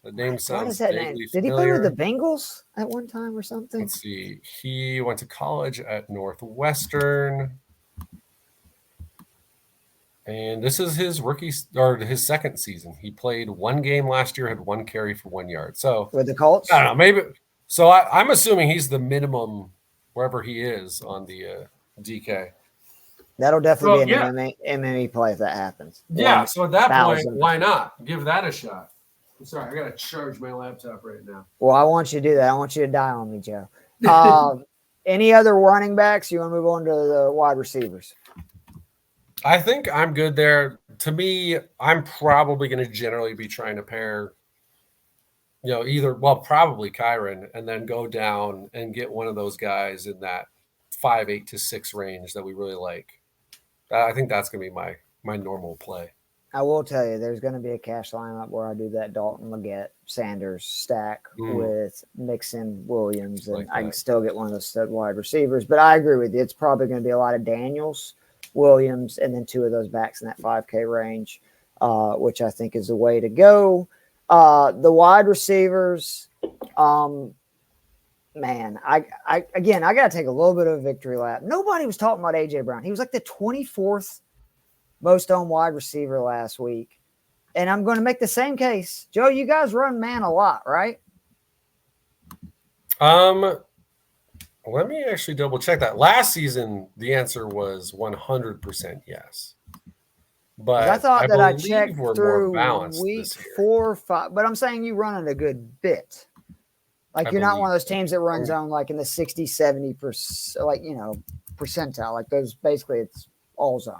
The name sounds what is that name? Did he play with the Bengals at one time or something? Let's see. He went to college at Northwestern. And this is his his second season. He played 1 game last year, had 1 carry for 1 yard. So with the Colts? I don't know, maybe. So I'm assuming he's the minimum wherever he is on the DK. That'll definitely be an MMA play if that happens. Yeah, so at that point, why not? Give that a shot. I'm sorry, I got to charge my laptop right now. Well, I want you to do that. I want you to die on me, Joe. Any other running backs? You want to move on to the wide receivers? I think I'm good there. To me, I'm probably going to generally be trying to pair, probably Kyron, and then go down and get one of those guys in that 5, 8 to 6 range that we really like. I think that's going to be my normal play. I will tell you, there's going to be a cash lineup where I do that Dalton, Leggett, Sanders stack with Mixon, Williams, and I can still get one of those stud wide receivers. But I agree with you. It's probably going to be a lot of Daniels, Williams, and then 2 of those backs in that 5K range, which I think is the way to go. The wide receivers, man, I got to take a little bit of a victory lap. Nobody was talking about A.J. Brown. He was like the 24th most owned wide receiver last week. And I'm going to make the same case. Joe, you guys run man a lot, right? Let me actually double check that. Last season, the answer was 100% yes. But I thought that I checked through more week 4 or 5, but I'm saying you run it a good bit. Like you're not one of those teams that runs zone like in the 60, 70%, percentile. Like those, basically it's all zone.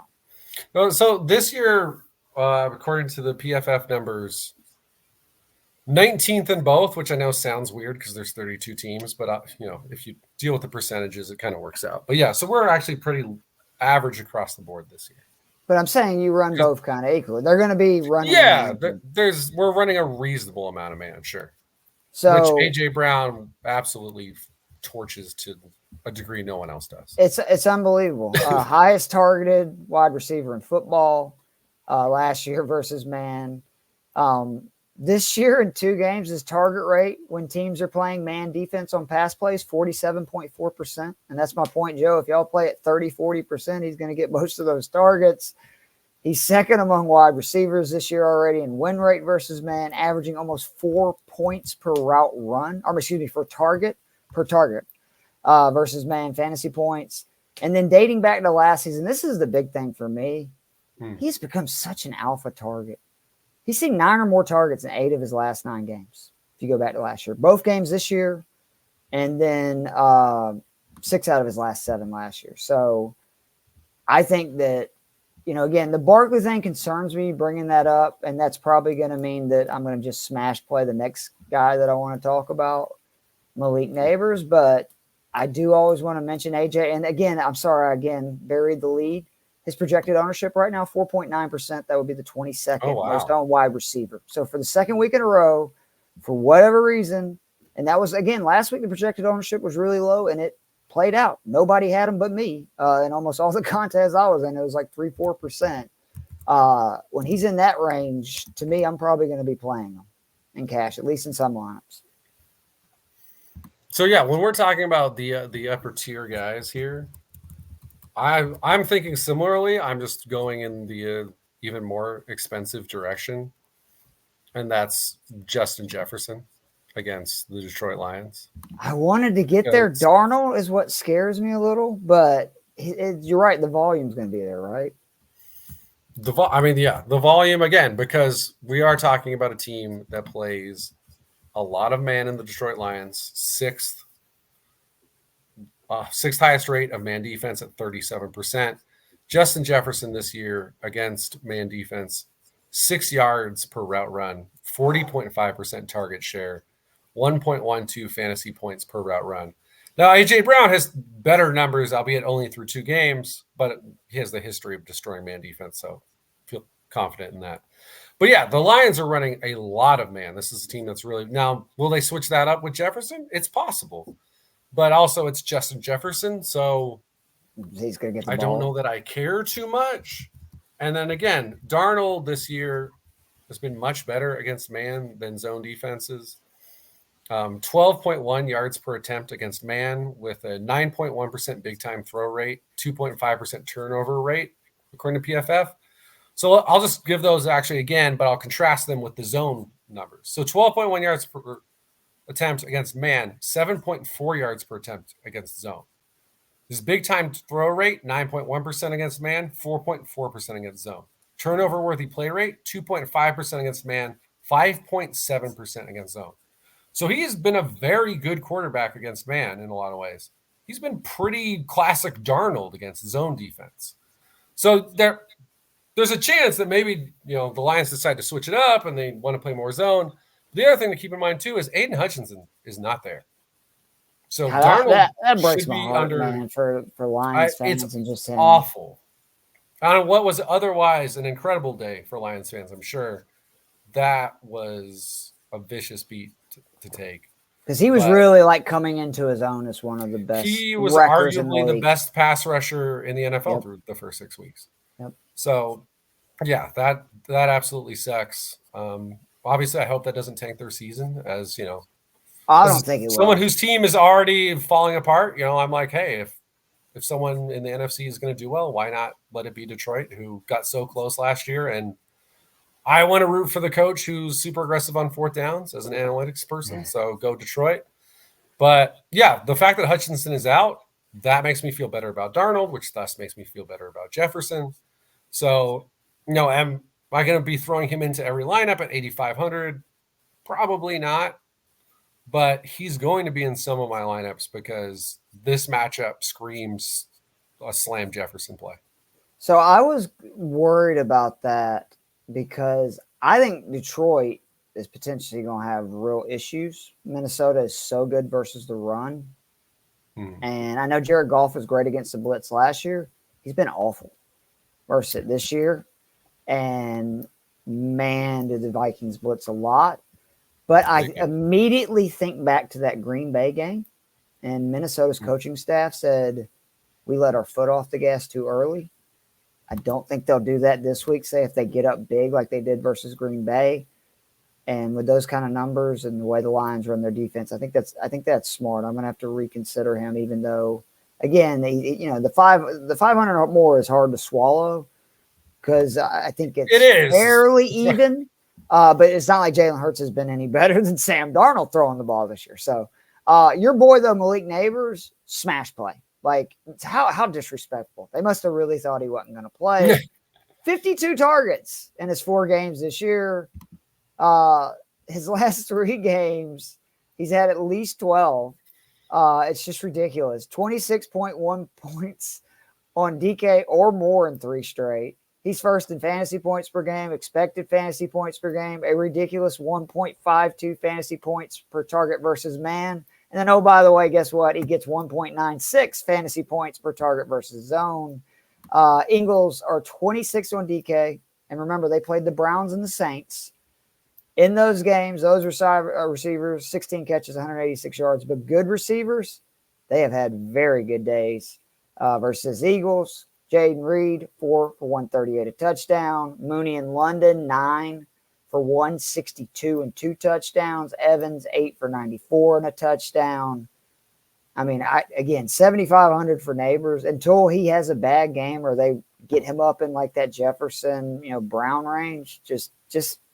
So this year, according to the PFF numbers, 19th in both, which I know sounds weird because there's 32 teams, but if you deal with the percentages, it kind of works out. But yeah, so we're actually pretty average across the board this year. But I'm saying you run both kind of equally. They're going to be running. Yeah, we're running a reasonable amount of man, sure. So which AJ Brown absolutely torches to a degree no one else does. It's unbelievable. Highest targeted wide receiver in football last year versus man. This year in 2 games, his target rate when teams are playing man defense on pass plays, 47.4%. And that's my point, Joe. If y'all play at 30, 40%, he's going to get most of those targets. He's second among wide receivers this year already in win rate versus man, averaging almost 4 points per route run, per target versus man fantasy points. And then dating back to last season, this is the big thing for me. He's become such an alpha target. He's seen 9 or more targets in 8 of his last 9 games. If you go back to last year, both games this year, and then 6 out of his last 7 last year. So I think that, again, the Barkley thing concerns me bringing that up, and that's probably going to mean that I'm going to just smash play the next guy that I want to talk about, Malik Neighbors. But I do always want to mention AJ. And again, I'm sorry, buried the lead. His projected ownership right now, 4.9%. That would be the 22nd most owned wide receiver. So for the second week in a row, for whatever reason, and that was, again, last week the projected ownership was really low, and it played out. Nobody had him but me in almost all the contests I was in. It was like 3-4%. When he's in that range, to me, I'm probably going to be playing him in cash, at least in some lineups. So, yeah, when we're talking about the upper tier guys here, I'm thinking similarly. I'm just going in the even more expensive direction, and that's Justin Jefferson against the Detroit Lions. I wanted to get there. Darnold is what scares me a little, but you're right. The volume's going to be there, right? The volume again, because we are talking about a team that plays a lot of man in the Detroit Lions, sixth highest rate of man defense at 37%. Justin Jefferson this year against man defense, 6 yards per route run, 40.5% target share, 1.12 fantasy points per route run. Now, A.J. Brown has better numbers, albeit only through 2 games, but he has the history of destroying man defense, so I feel confident in that. But yeah, the Lions are running a lot of man. This is a team that's really – now, will they switch that up with Jefferson? It's possible. But also it's Justin Jefferson, so he's going to get the ball. I don't know that I care too much. And then again, Darnold this year has been much better against man than zone defenses. 12.1 yards per attempt against man with a 9.1% big-time throw rate, 2.5% turnover rate, according to PFF. So I'll just give those actually again, but I'll contrast them with the zone numbers. So 12.1 yards per attempt against man, 7.4 yards per attempt against zone. His big-time throw rate, 9.1% against man, 4.4% against zone. Turnover-worthy play rate, 2.5% against man, 5.7% against zone. So he's been a very good quarterback against man in a lot of ways. he's been pretty classic Darnold against zone defense. So there's a chance that maybe, the Lions decide to switch it up and they want to play more zone. The other thing to keep in mind too is Aiden Hutchinson is not there. So Darnold that breaks my heart, man, for Lions fans it's and just him. Awful. I don't know what was otherwise an incredible day for Lions fans. I'm sure that was a vicious beat to take. Because he was really like coming into his own as one of the best. He was arguably the best pass rusher in the NFL through the first 6 weeks. Yep. So, yeah, that absolutely sucks. Obviously, I hope that doesn't tank their season. As I don't think it will. Someone whose team is already falling apart. I'm like, hey, if someone in the NFC is going to do well, why not let it be Detroit, who got so close last year? And I want to root for the coach who's super aggressive on fourth downs as an analytics person. So go Detroit. But yeah, the fact that Hutchinson is out, that makes me feel better about Darnold, which thus makes me feel better about Jefferson. So, am I going to be throwing him into every lineup at 8,500? Probably not. But he's going to be in some of my lineups because this matchup screams a slam Jefferson play. So I was worried about that because I think Detroit is potentially going to have real issues. Minnesota is so good versus the run. And I know Jared Goff was great against the blitz last year. He's been awful versus it this year. And man, did the Vikings blitz a lot. But I immediately think back to that Green Bay game. And Minnesota's coaching staff said, we let our foot off the gas too early. I don't think they'll do that this week, say if they get up big like they did versus Green Bay. And with those kind of numbers and the way the Lions run their defense, I think that's smart. I'm going to have to reconsider him, even though, again, the 500 or more is hard to swallow because I think it is fairly even. But it's not like Jalen Hurts has been any better than Sam Darnold throwing the ball this year. So your boy, though, Malik Neighbors, smash play. Like, how disrespectful. They must have really thought he wasn't going to play. 52 targets in his 4 games this year. His last 3 games, he's had at least 12. It's just ridiculous. 26.1 points on DK or more in 3 straight. He's first in fantasy points per game, expected fantasy points per game, a ridiculous 1.52 fantasy points per target versus man. And then, oh, by the way, guess what? He gets 1.96 fantasy points per target versus zone. Eagles are 26 on DK. And remember, they played the Browns and the Saints. In those games, those receivers, 16 catches, 186 yards. But good receivers, they have had very good days versus Eagles. Jaden Reed, 4 for 138, a touchdown. Mooney in London, 9 for 162 and 2 touchdowns. Evans, 8 for 94 and a touchdown. I mean, again, 7,500 for Neighbors until he has a bad game or they get him up in like that Jefferson, Brown range. Just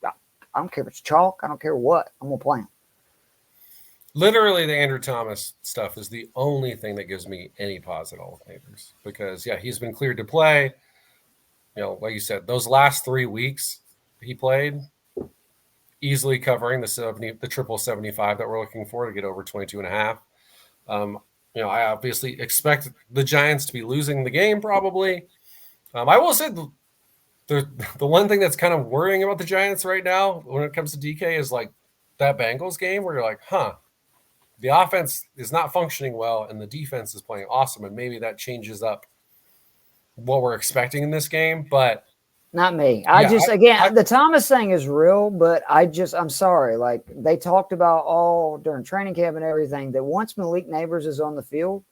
I don't care if it's chalk. I don't care what. I'm going to play him. Literally, the Andrew Thomas stuff is the only thing that gives me any pause at all with Neighbors because, he's been cleared to play. Like you said, those last 3 weeks he played, easily covering the triple 75 that we're looking for to get over 22.5. I obviously expect the Giants to be losing the game probably. I will say the one thing that's kind of worrying about the Giants right now when it comes to DK is like that Bengals game where you're like, the offense is not functioning well and the defense is playing awesome. And maybe that changes up what we're expecting in this game, but not me. The Thomas thing is real, but I'm sorry. Like they talked about all during training camp and everything that once Malik Neighbors is on the field,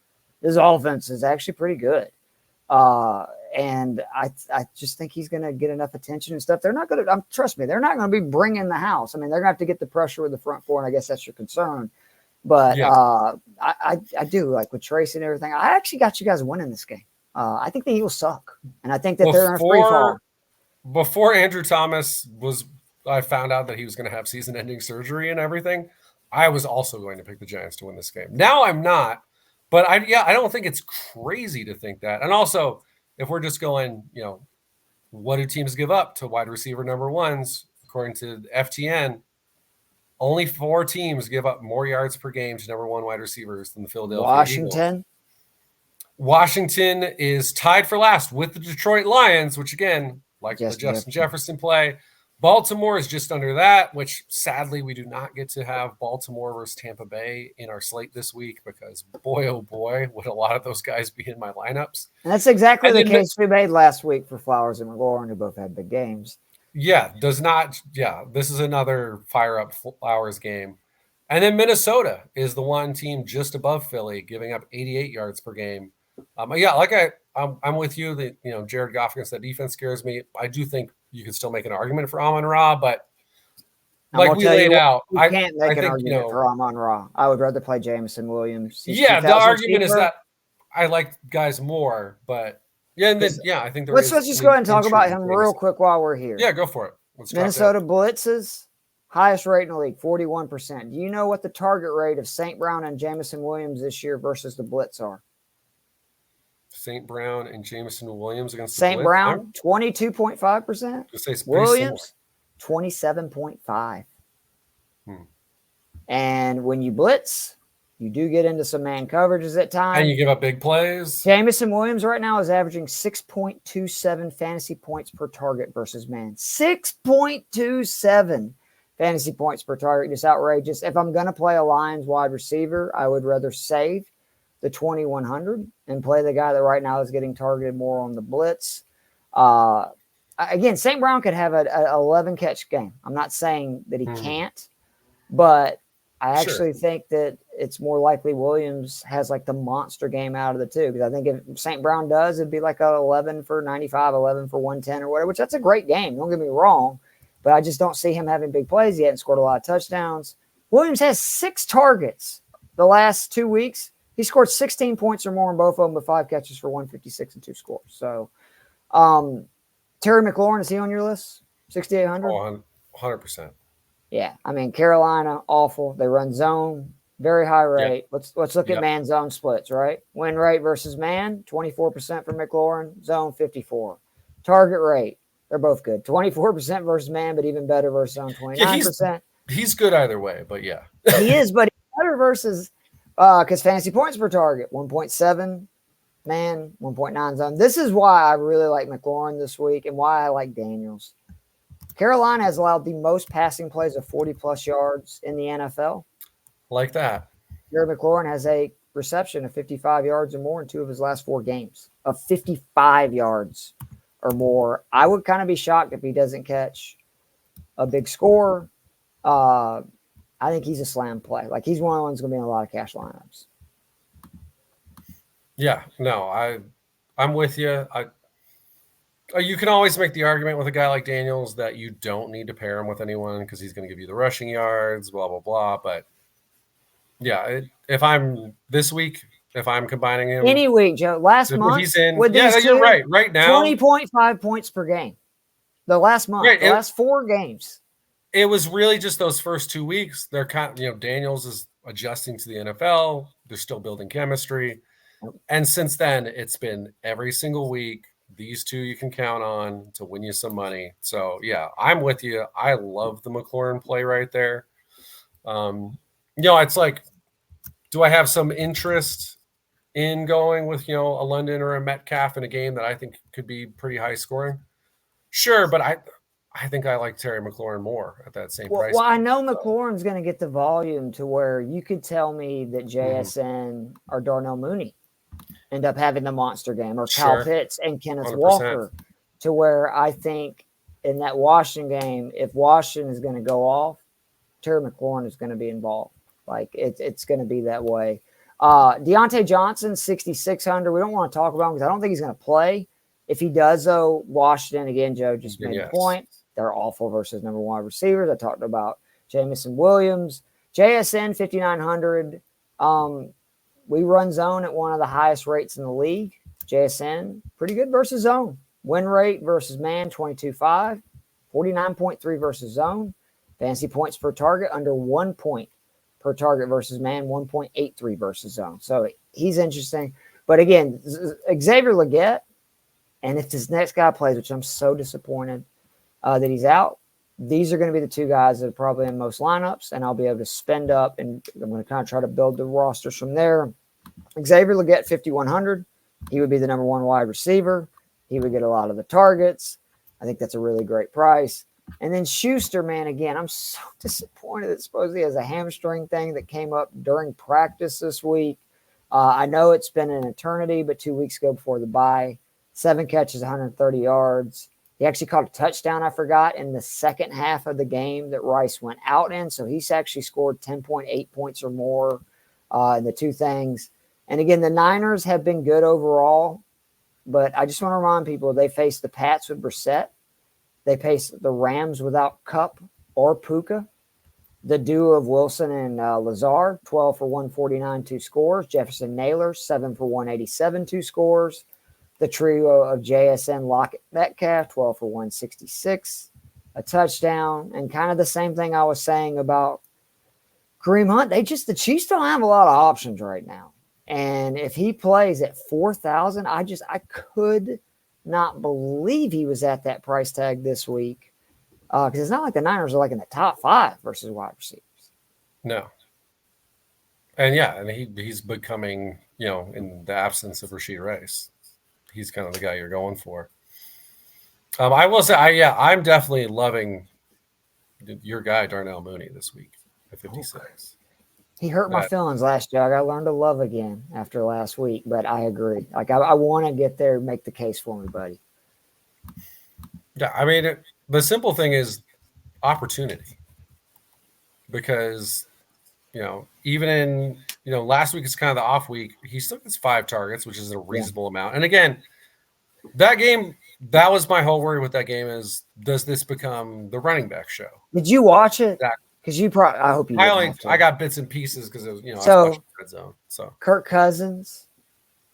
this offense is actually pretty good. And I just think he's going to get enough attention and stuff. They're not going to, trust me, they're not going to be bringing the house. I mean, they're going to have to get the pressure with the front four. And I guess that's your concern. But I do like with Tracy and everything. I actually got you guys winning this game. I think the Eagles suck. And I think that they're in a free fall. Before Andrew Thomas I found out that he was going to have season-ending surgery and everything, I was also going to pick the Giants to win this game. Now I'm not, but I don't think it's crazy to think that. And also, if we're just going, what do teams give up to wide receiver number ones? According to FTN, only 4 teams give up more yards per game to number 1 wide receivers than the Philadelphia Washington. Eagles. Washington is tied for last with the Detroit Lions, which again, like the Justin Jefferson play. Baltimore is just under that, which sadly we do not get to have Baltimore versus Tampa Bay in our slate this week because boy, oh boy, would a lot of those guys be in my lineups. And that's exactly the case we made last week for Flowers and McLaurin, who both had big games. Yeah, this is another fire up Flowers game. And then Minnesota is the one team just above Philly, giving up 88 yards per game. I'm with you that, Jared Goff against that defense scares me. I do think you can still make an argument for Amon-Ra, but like we laid out, I can't make an argument for Amon-Ra. I would rather play Jameson Williams. The argument is that I like guys more, but I think let's just go ahead and talk about him real quick while we're here. Yeah, go for it. Minnesota blitzes, highest rate in the league, 41%. Do you know what the target rate of St. Brown and Jameson Williams this year versus the blitz are? St. Brown and Jameson Williams against St. Brown, 22.5%. Williams, 27.5%. And when you blitz, you do get into some man coverages at times. And you give up big plays. Jameson Williams right now is averaging 6.27 fantasy points per target versus man. 6.27 fantasy points per target. Just outrageous. If I'm going to play a Lions wide receiver, I would rather save the 2,100 and play the guy that right now is getting targeted more on the blitz. Again, St. Brown could have an 11 catch game. I'm not saying that he can't, but I actually think that it's more likely Williams has like the monster game out of the two. Because I think if St. Brown does, it'd be like a 11 for 95, 11 for 110 or whatever, which that's a great game. Don't get me wrong, but I just don't see him having big plays. He hasn't scored a lot of touchdowns. Williams has 6 targets the last 2 weeks. He scored 16 points or more in both of them, but 5 catches for 156 and 2 scores. So, Terry McLaurin, is he on your list? 6,800? Oh, 100%. Yeah. I mean, Carolina, awful. They run zone, very high rate. Yep. Let's look at man zone splits, right? Win rate versus man, 24% for McLaurin, zone 54. Target rate, they're both good. 24% versus man, but even better versus zone, 29%. Yeah, he's good either way, but yeah. He is, but he's better versus because fantasy points per target, 1.7 man, 1.9 zone. This is why I really like McLaurin this week and why I like Daniels. Carolina has allowed the most passing plays of 40-plus yards in the NFL. Like that. Jared McLaurin has a reception of 55 yards or more in 2 of his last 4 games of 55 yards or more. I would kind of be shocked if he doesn't catch a big score. I think he's a slam play. Like, he's one of the ones going to be in a lot of cash lineups. Yeah, no, I'm with you. You can always make the argument with a guy like Daniels that you don't need to pair him with anyone because he's going to give you the rushing yards, blah, blah, blah. But, yeah, if I'm combining him. Any week, Joe. Last month. He's in. Yeah, you're right. Right now. 20.5 points per game. The last month. Right, the last 4 games. It was really just those first 2 weeks. They're Daniels is adjusting to the NFL. They're still building chemistry. And since then, it's been every single week. These 2 you can count on to win you some money. So, yeah, I'm with you. I love the McLaurin play right there. It's like, do I have some interest in going with, a London or a Metcalf in a game that I think could be pretty high scoring? Sure, but I think I like Terry McLaurin more at that same price. Well, I know McLaurin's going to get the volume to where you could tell me that JSN or Darnell Mooney end up having the monster game, or Kyle Pitts and Kenneth 100%. Walker, to where I think in that Washington game, if Washington is going to go off, Terry McLaurin is going to be involved. Like, it's going to be that way. Deontay Johnson, 6,600. We don't want to talk about him because I don't think he's going to play. If he does, though, Washington, again, Joe just made the point. They're awful versus number 1 receivers. I talked about Jameson Williams. JSN, 5,900. We run zone at one of the highest rates in the league. JSN, pretty good versus zone. Win rate versus man, 22.5. 49.3 versus zone. Fantasy points per target, under 1 point per target versus man, 1.83 versus zone. So he's interesting. But again, Xavier Legette, and if this next guy plays, which I'm so disappointed that he's out, these are going to be the 2 guys that are probably in most lineups, and I'll be able to spend up, and I'm going to kind of try to build the rosters from there. Xavier Legette, 5,100. He would be the number one wide receiver. He would get a lot of the targets. I think that's a really great price. And then Schuster, man, again, I'm so disappointed that supposedly has a hamstring thing that came up during practice this week. I know it's been an eternity, but 2 weeks ago before the bye, 7 catches, 130 yards. He actually caught a touchdown, I forgot, in the second half of the game that Rice went out in. So he's actually scored 10.8 points or more in the two things. And again, the Niners have been good overall, but I just want to remind people they faced the Pats with Brissett. They faced the Rams without Kupp or Puka. The duo of Wilson and Lazard, 12 for 149, 2 scores. Jefferson Naylor, 7 for 187, 2 scores. The trio of JSN, Lockett, Metcalf, 12 for 166, a touchdown. And kind of the same thing I was saying about Kareem Hunt. The Chiefs don't have a lot of options right now. And if he plays at 4,000, I could not believe he was at that price tag this week. Because it's not like the Niners are like in the top 5 versus wide receivers. No. And yeah, he's becoming, in the absence of Rashid Rice, he's kind of the guy you're going for. I will say, I'm definitely loving your guy, Darnell Mooney, this week at 56. He hurt my feelings last year. I got to learn to love again after last week, but I agree. Like, I want to get there and make the case for me, buddy. Yeah, I mean, the simple thing is opportunity. Because, even in, last week is kind of the off week. He still gets 5 targets, which is a reasonable amount. And again, that game, that was my whole worry with that game is, does this become the running back show? Did you watch it? Because you probably, I hope you didn't. I got bits and pieces because, I was watching Red Zone. So Kirk Cousins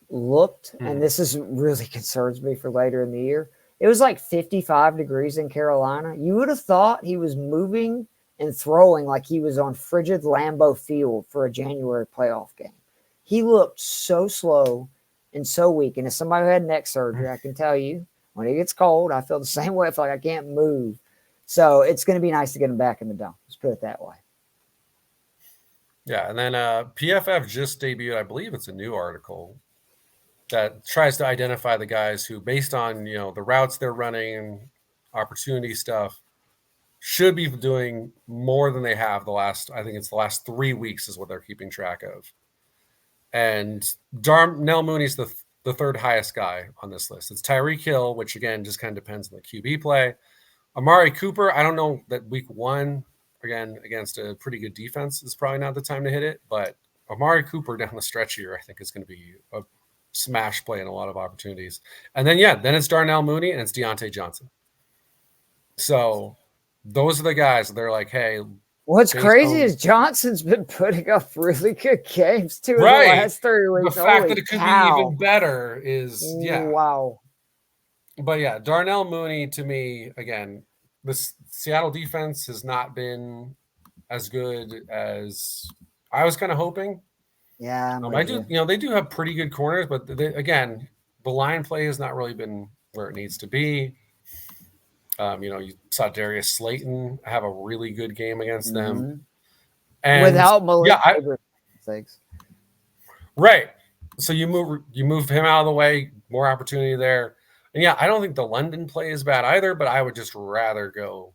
looked, and this is really concerns me for later in the year. It was like 55 degrees in Carolina. You would have thought he was moving and throwing like he was on frigid Lambeau Field for a January playoff game. He looked so slow and so weak. And as somebody who had neck surgery, I can tell you, when it gets cold, I feel the same way. I feel like I can't move. So it's going to be nice to get him back in the dome. Let's put it that way. Yeah, and then PFF just debuted, I believe it's a new article, that tries to identify the guys who, based on, the routes they're running, opportunity stuff, should be doing more than they have the last 3 weeks is what they're keeping track of. And Darnell Mooney's the third highest guy on this list. It's Tyreek Hill, which again just kind of depends on the QB play. Amari Cooper, I don't know that week 1, again, against a pretty good defense is probably not the time to hit it, but Amari Cooper down the stretch here, I think is going to be a smash play in a lot of opportunities. And then, then it's Darnell Mooney and it's Deontay Johnson. So those are the guys. They're like, hey. What's crazy is Johnson's been putting up really good games too in the last 3 weeks. The fact that it could be even better is, wow. But Darnell Mooney, to me, again, the Seattle defense has not been as good as I was kind of hoping. Yeah, they do have pretty good corners, but again, the line play has not really been where it needs to be. You saw Darius Slayton have a really good game against them, and without Malik. Thanks. Right. So you move him out of the way, more opportunity there, and I don't think the London play is bad either, but I would just rather go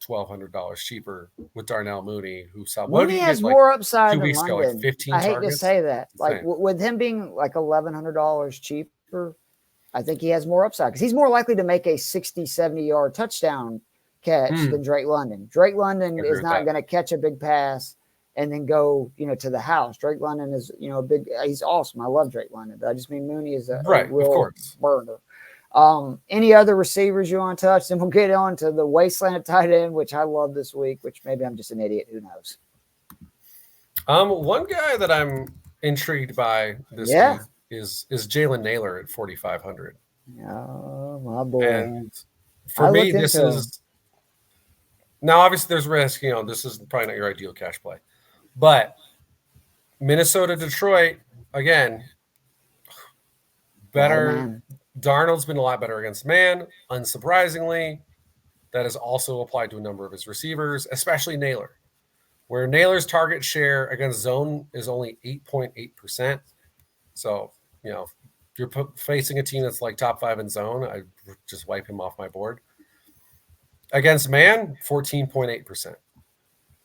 $1,200 cheaper with Darnell Mooney, who saw Mooney has more upside than London. Ago, like 15 I hate targets. to say that, like with him being like $1,100 cheaper, I think he has more upside because he's more likely to make a 60, 70-yard touchdown catch than Drake London. Drake London is not going to catch a big pass and then go, to the house. Drake London is, he's awesome. I love Drake London, but I just mean Mooney is a real burner. Any other receivers you want to touch? Then we'll get on to the wasteland tight end, which I love this week, which maybe I'm just an idiot. Who knows? One guy that I'm intrigued by this week is Jalen Naylor at 4,500. Oh, my boy. And for me, this is now obviously there's risk. This is probably not your ideal cash play, but Minnesota, Detroit, again, better. Darnold's been a lot better against man, unsurprisingly. That has also applied to a number of his receivers, especially Naylor, where Naylor's target share against zone is only 8.8%. So, you're facing a team that's like top 5 in zone, I just wipe him off my board. Against man, 14.8%.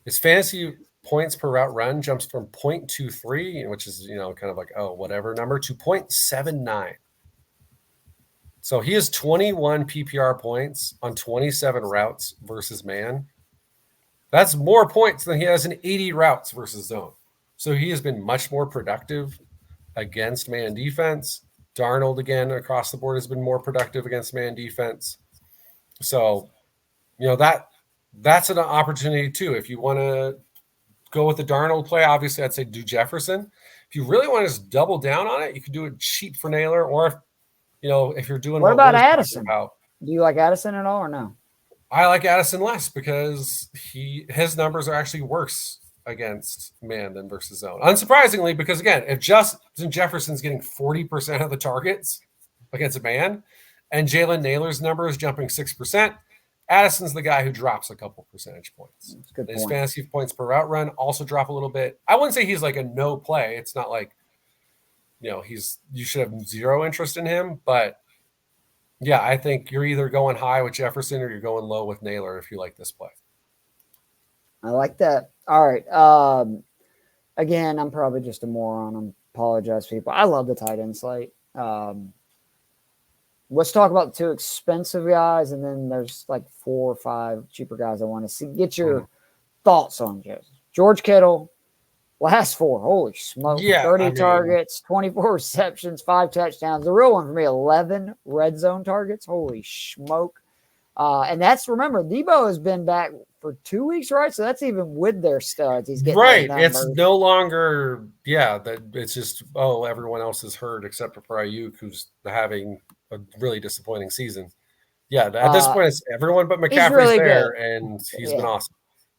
His fantasy points per route run jumps from 0.23, which is, kind of like, whatever number, to 0.79. So he has 21 PPR points on 27 routes versus man. That's more points than he has in 80 routes versus zone. So he has been much more productive against man defense. Darnold, again, across the board has been more productive against man defense. So, that's an opportunity too. If you want to go with the Darnold play, obviously I'd say do Jefferson. If you really want to just double down on it, you can do it cheap for Naylor, or if you're doing what about Addison? Do you like Addison at all or no? I like Addison less because his numbers are actually worse against man than versus zone. Unsurprisingly, because again, if Justin Jefferson's getting 40% of the targets against a man, and Jalen Naylor's number is jumping 6%, Addison's the guy who drops a couple percentage points. His fantasy points per route run also drop a little bit. I wouldn't say he's like a no play. It's not like, you should have zero interest in him. But yeah, I think you're either going high with Jefferson or you're going low with Naylor if you like this play. I like that. All right. Again, I'm probably just a moron. I apologize, people. I love the tight end slate. Let's talk about the 2 expensive guys, and then there's like 4 or 5 cheaper guys I want to see. Get your thoughts on Joseph. George Kittle, last 4. Holy smoke. Yeah, 30 targets, 24 receptions, 5 touchdowns. The real one for me, 11 red zone targets. Holy smoke. And that's, remember, Debo has been back for 2 weeks, right? So that's even with their studs. He's getting right. It's no longer, that it's just, everyone else is hurt except for Ayuk, who's having a really disappointing season. Yeah, at this point, it's everyone but McCaffrey's really there, and he's been awesome.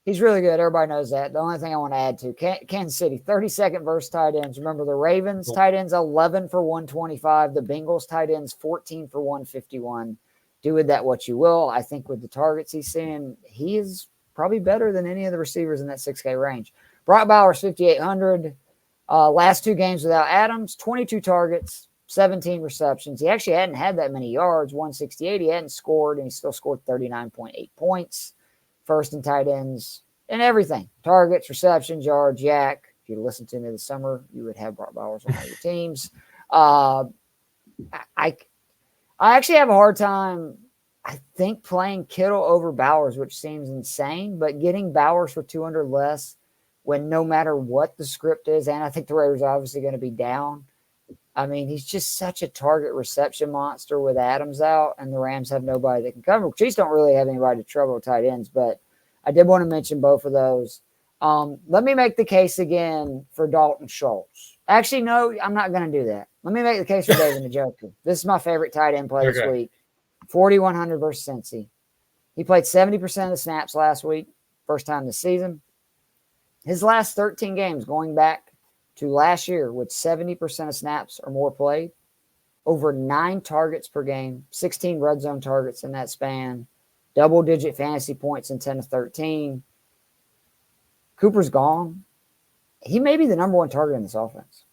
He's really good. Everybody knows that. The only thing I want to add to Kansas City, 32nd versus tight ends. Remember, the Ravens tight ends 11 for 125. The Bengals tight ends 14 for 151. Do with that what you will. I think with the targets he's seeing, he is probably better than any of the receivers in that 6K range. Brock Bowers, 5,800. Last 2 games without Adams, 22 targets, 17 receptions. He actually hadn't had that many yards, 168. He hadn't scored, and he still scored 39.8 points. First in tight ends and everything. Targets, receptions, yards, yak. If you listened to me this summer, you would have Brock Bowers on all your teams. I actually have a hard time, I think, playing Kittle over Bowers, which seems insane, but getting Bowers for 200 less when no matter what the script is, and I think the Raiders are obviously going to be down. I mean, he's just such a target reception monster with Adams out, and the Rams have nobody that can cover. Chiefs don't really have anybody to trouble with tight ends, but I did want to mention both of those. Let me make the case again for Dalton Schultz. Actually, no, I'm not going to do that. Let me make the case for David Njoku. This is my favorite tight end play this week. 4,100 versus Cincy. He played 70% of the snaps last week, first time this season. His last 13 games going back to last year with 70% of snaps or more played, over 9 targets per game, 16 red zone targets in that span, double-digit fantasy points in 10 to 13. Cooper's gone. He may be the number 1 target in this offense.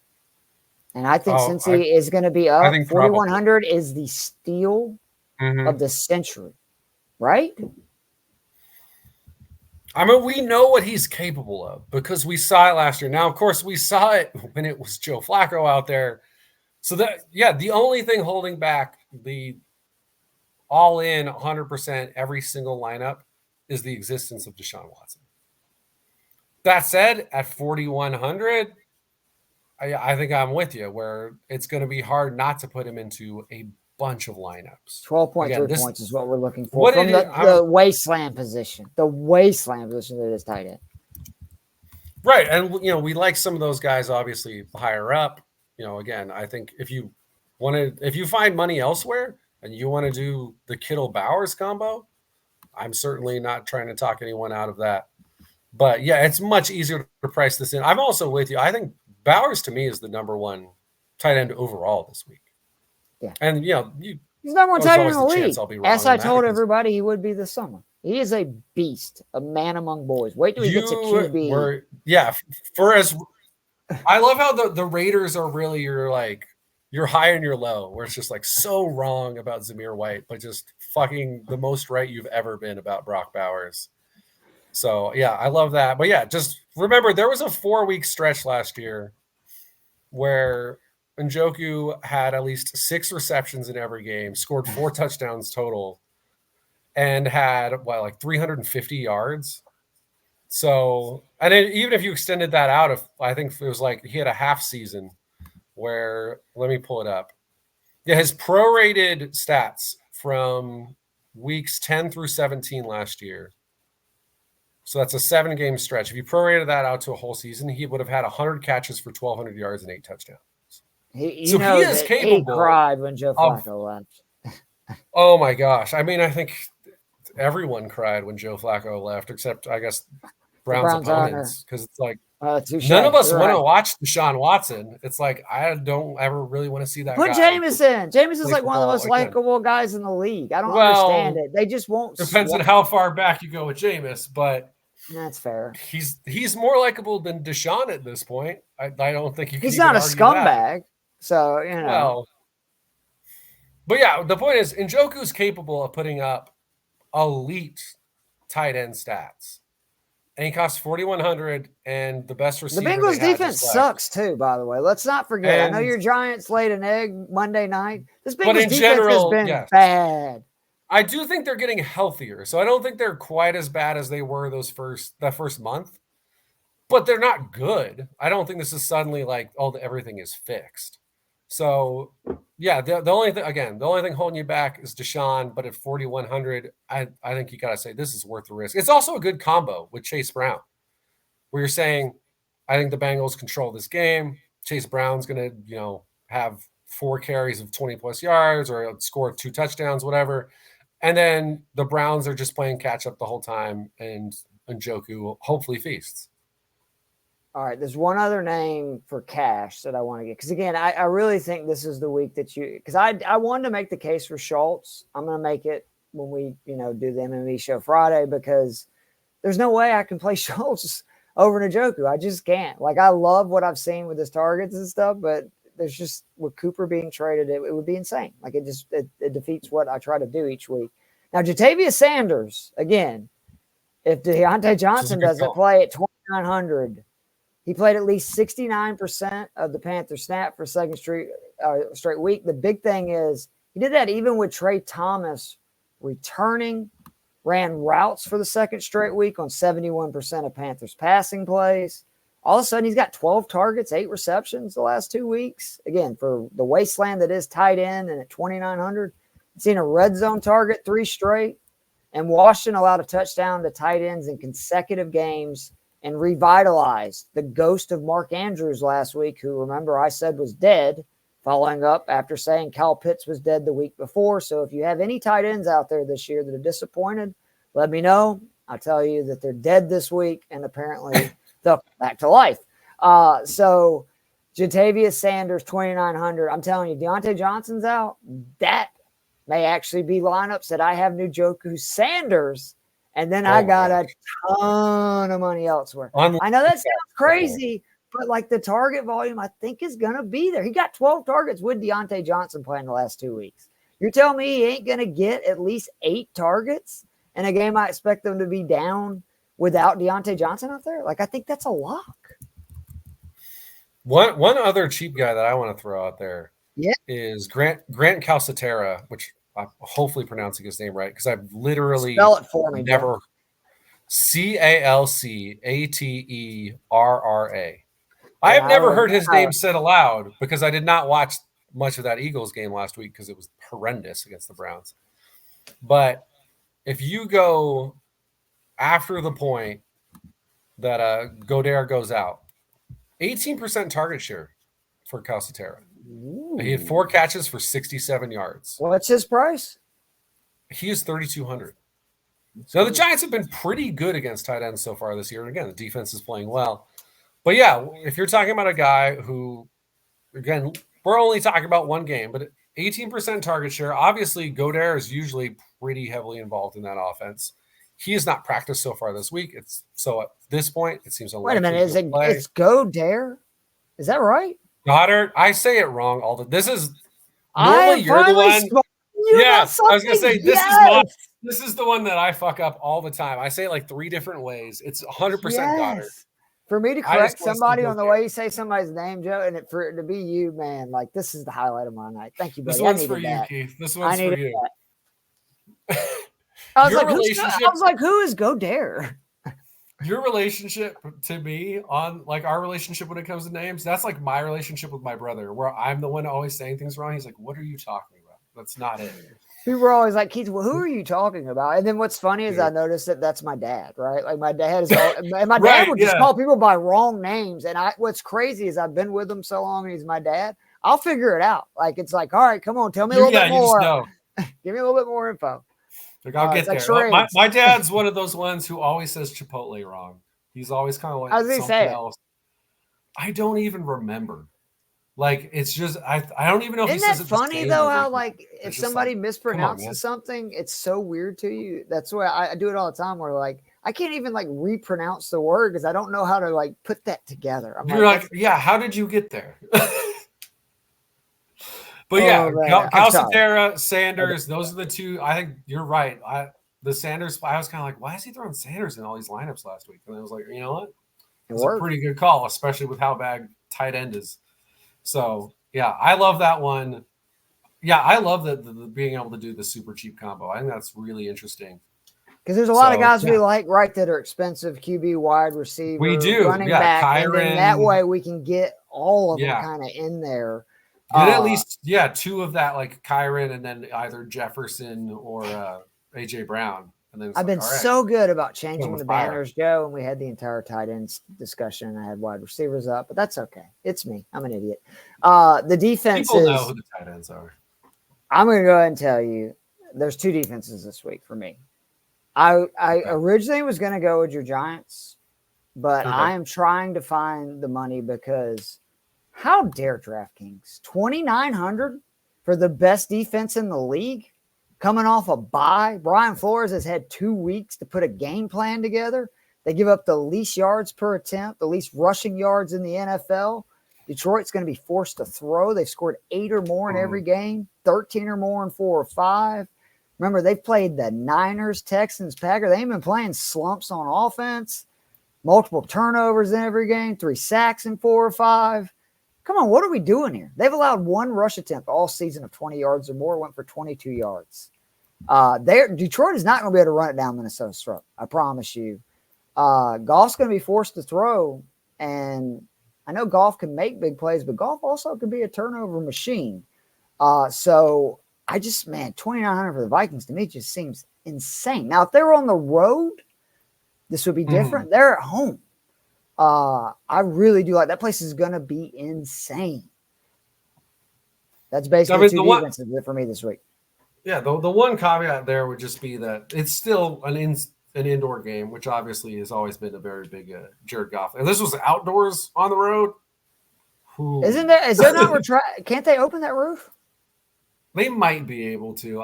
And I think Cincy is going to be up. 4,100 is the steal of the century, right? I mean, we know what he's capable of because we saw it last year. Now, of course, we saw it when it was Joe Flacco out there. So the only thing holding back the all-in 100% every single lineup is the existence of Deshaun Watson. That said, at 4,100, I think I'm with you where it's going to be hard not to put him into a bunch of lineups. 12.3 points is what we're looking for from the wasteland position. The wasteland position that is tight end. Right. And, we like some of those guys obviously higher up. Again, I think if you find money elsewhere and you want to do the Kittle Bowers combo, I'm certainly not trying to talk anyone out of that. But yeah, it's much easier to price this in. I'm also with you. I think Bowers to me is the number 1 tight end overall this week. Yeah. And he's number 1 tight end in the league. As I told everybody he would be this summer. He is a beast, a man among boys. Wait till he gets a QB. I love how the Raiders are really your your high and your low, where it's just like so wrong about Zamir White, but just fucking the most right you've ever been about Brock Bowers. So yeah, I love that. But yeah, just remember there was a 4-week stretch last year where Njoku had at least 6 receptions in every game, scored 4 touchdowns total, and had like 350 yards. So, and even if you extended that out, I think it was like he had a half season where, let me pull it up. Yeah, his prorated stats from weeks 10 through 17 last year. So that's a 7-game stretch. If you prorated that out to a whole season, he would have had 100 catches for 1,200 yards and 8 touchdowns. He is capable. He cried when Joe Flacco left. Oh my gosh! I mean, I think everyone cried when Joe Flacco left, except I guess Browns opponents, because it's like none of us want to watch Deshaun Watson. It's like I don't ever really want to see that. Put Jameis in. Jameis is like one of the most likable guys in the league. I don't understand it. They just won't. Depends on how far back you go with Jameis, but. That's fair. He's more likable than Deshaun at this point. I don't think he's not a scumbag. That. So, you know. Well, but yeah, the point is Njoku's capable of putting up elite tight end stats. And he costs $4,100 and the best receiver. The Bengals defense sucks too, by the way. Let's not forget. I know your Giants laid an egg Monday night. This Bengals defense has been bad. I do think they're getting healthier, so I don't think they're quite as bad as they were that first month, but they're not good. I don't think this is suddenly like, everything is fixed. So yeah, the only thing holding you back is Deshaun, but at 4,100, I think you got to say this is worth the risk. It's also a good combo with Chase Brown, where you're saying, I think the Bengals control this game. Chase Brown's going to, have 4 carries of 20 plus yards or score 2 touchdowns, whatever. And then the Browns are just playing catch up the whole time, and Njoku hopefully feasts. All right, there's one other name for cash that I want to get. Because, again, I really think this is the week that because I wanted to make the case for Schultz. I'm going to make it when we, do the MME show Friday, because there's no way I can play Schultz over Njoku. I just can't. Like, I love what I've seen with his targets and stuff, but there's just, with Cooper being traded, it would be insane. Like, it defeats what I try to do each week. Now, Jatavius Sanders, again, if Deontay Johnson doesn't play at 2,900, he played at least 69% of the Panthers snap for second straight week. The big thing is he did that even with Trey Thomas returning, ran routes for the second straight week on 71% of Panthers passing plays. All of a sudden, he's got 12 targets, 8 receptions the last 2 weeks. Again, for the wasteland that is tight end and at 2,900, seen a red zone target 3 straight. And Washington allowed a touchdown to tight ends in consecutive games and revitalized the ghost of Mark Andrews last week, who, remember, I said was dead, following up after saying Kyle Pitts was dead the week before. So if you have any tight ends out there this year that are disappointed, let me know. I'll tell you that they're dead this week, and apparently they'll come back to life. So Jatavius Sanders, 2,900. I'm telling you, Deontay Johnson's out. That may actually be lineups that I have Njoku Sanders, and then I got a ton of money elsewhere. I know that sounds crazy, but like the target volume, I think is going to be there. He got 12 targets with Deontay Johnson playing the last 2 weeks. You're telling me he ain't going to get at least 8 targets in a game I expect them to be down without Deontay Johnson out there? Like, I think that's a lock. One other cheap guy that I want to throw out there is Grant Calcaterra, which I'm hopefully pronouncing his name right, because I've literally spell it for me. Never Calcaterra. I have never heard his name said aloud because I did not watch much of that Eagles game last week because it was horrendous against the Browns. But if you go after the point that Goddard goes out, 18% target share for Calcaterra. He had 4 catches for 67 yards. What's his price? He is 3,200. So the Giants have been pretty good against tight ends so far this year. And again, the defense is playing well. But yeah, if you're talking about a guy who, again, we're only talking about one game, but 18% target share. Obviously, Goddard is usually pretty heavily involved in that offense. He has not practiced so far this week. So at this point, it seems unlikely. Wait a minute, it's Goddard? Is that right? Goddard. I say it wrong all the. This is normally you're the one. Yes, I was gonna say this is the one that I fuck up all the time. I say it like 3 different ways. It's 100% Goddard. For me to correct somebody on the way you say somebody's name, Joe, and for it to be you, man, like this is the highlight of my night. Thank you, buddy. This one's for you, Keith. This one's for you. I was like, who is Godare? Your relationship to me on like our relationship when it comes to names, that's like my relationship with my brother, where I'm the one always saying things wrong. He's like, what are you talking about? That's not it. People were always like, Keith, well, who are you talking about? And then what's funny is I noticed that that's my dad, right? Like my dad is, and my dad would just call people by wrong names. And what's crazy is I've been with him so long and he's my dad. I'll figure it out. Like, it's like, all right, come on, tell me a little bit more. Give me a little bit more info. Like, I'll get there. My dad's one of those ones who always says Chipotle wrong. He's always kind of like something else. I don't even remember. Like, it's just I don't even know if Isn't that funny though how like if somebody mispronounces something, it's so weird to you. That's why I do it all the time where like I can't even like repronounce the word because I don't know how to like put that together. You're like, yeah, how did you get there? But Calcaterra, Sanders, those are the 2. I think you're right. The Sanders, I was kind of like, why is he throwing Sanders in all these lineups last week? And I was like, you know what? It's a pretty good call, especially with how bad tight end is. So, yeah, I love that one. Yeah, I love the being able to do the super cheap combo. I think that's really interesting. Because there's a lot of guys we like, right, that are expensive QB, wide receiver, we do. Running back. Kyron, and then that way we can get all of them kind of in there. Get at least, 2 of that, like Kyron and then either Jefferson or A.J. Brown. And then I've been so good about changing the banners, Joe, and we had the entire tight ends discussion, and I had wide receivers up, but that's okay. It's me. I'm an idiot. The defense People know who the tight ends are. I'm going to go ahead and tell you there's 2 defenses this week for me. I originally was going to go with your Giants, but I am trying to find the money because how dare DraftKings? $2,900 for the best defense in the league? Coming off a bye, Brian Flores has had 2 weeks to put a game plan together. They give up the least yards per attempt, the least rushing yards in the NFL. Detroit's going to be forced to throw. They've scored 8 or more in every game, 13 or more in 4 or 5. Remember, they've played the Niners, Texans, Packers. They ain't been playing slumps on offense. Multiple turnovers in every game, 3 sacks in 4 or 5. Come on, what are we doing here? They've allowed 1 rush attempt all season of 20 yards or more, went for 22 yards. Detroit is not going to be able to run it down Minnesota's throat. I promise you. Goff's going to be forced to throw, and I know Goff can make big plays, but Goff also can be a turnover machine. So I just, man, $2,900 for the Vikings to me just seems insane. Now, if they were on the road, this would be different. They're at home. I really do like that place is going to be insane. That's basically 2 defenses for me this week. Yeah, the one caveat there would just be that it's still an indoor game, which obviously has always been a very big Jared Goff. And this was outdoors on the road. Is there not can't they open that roof? They might be able to.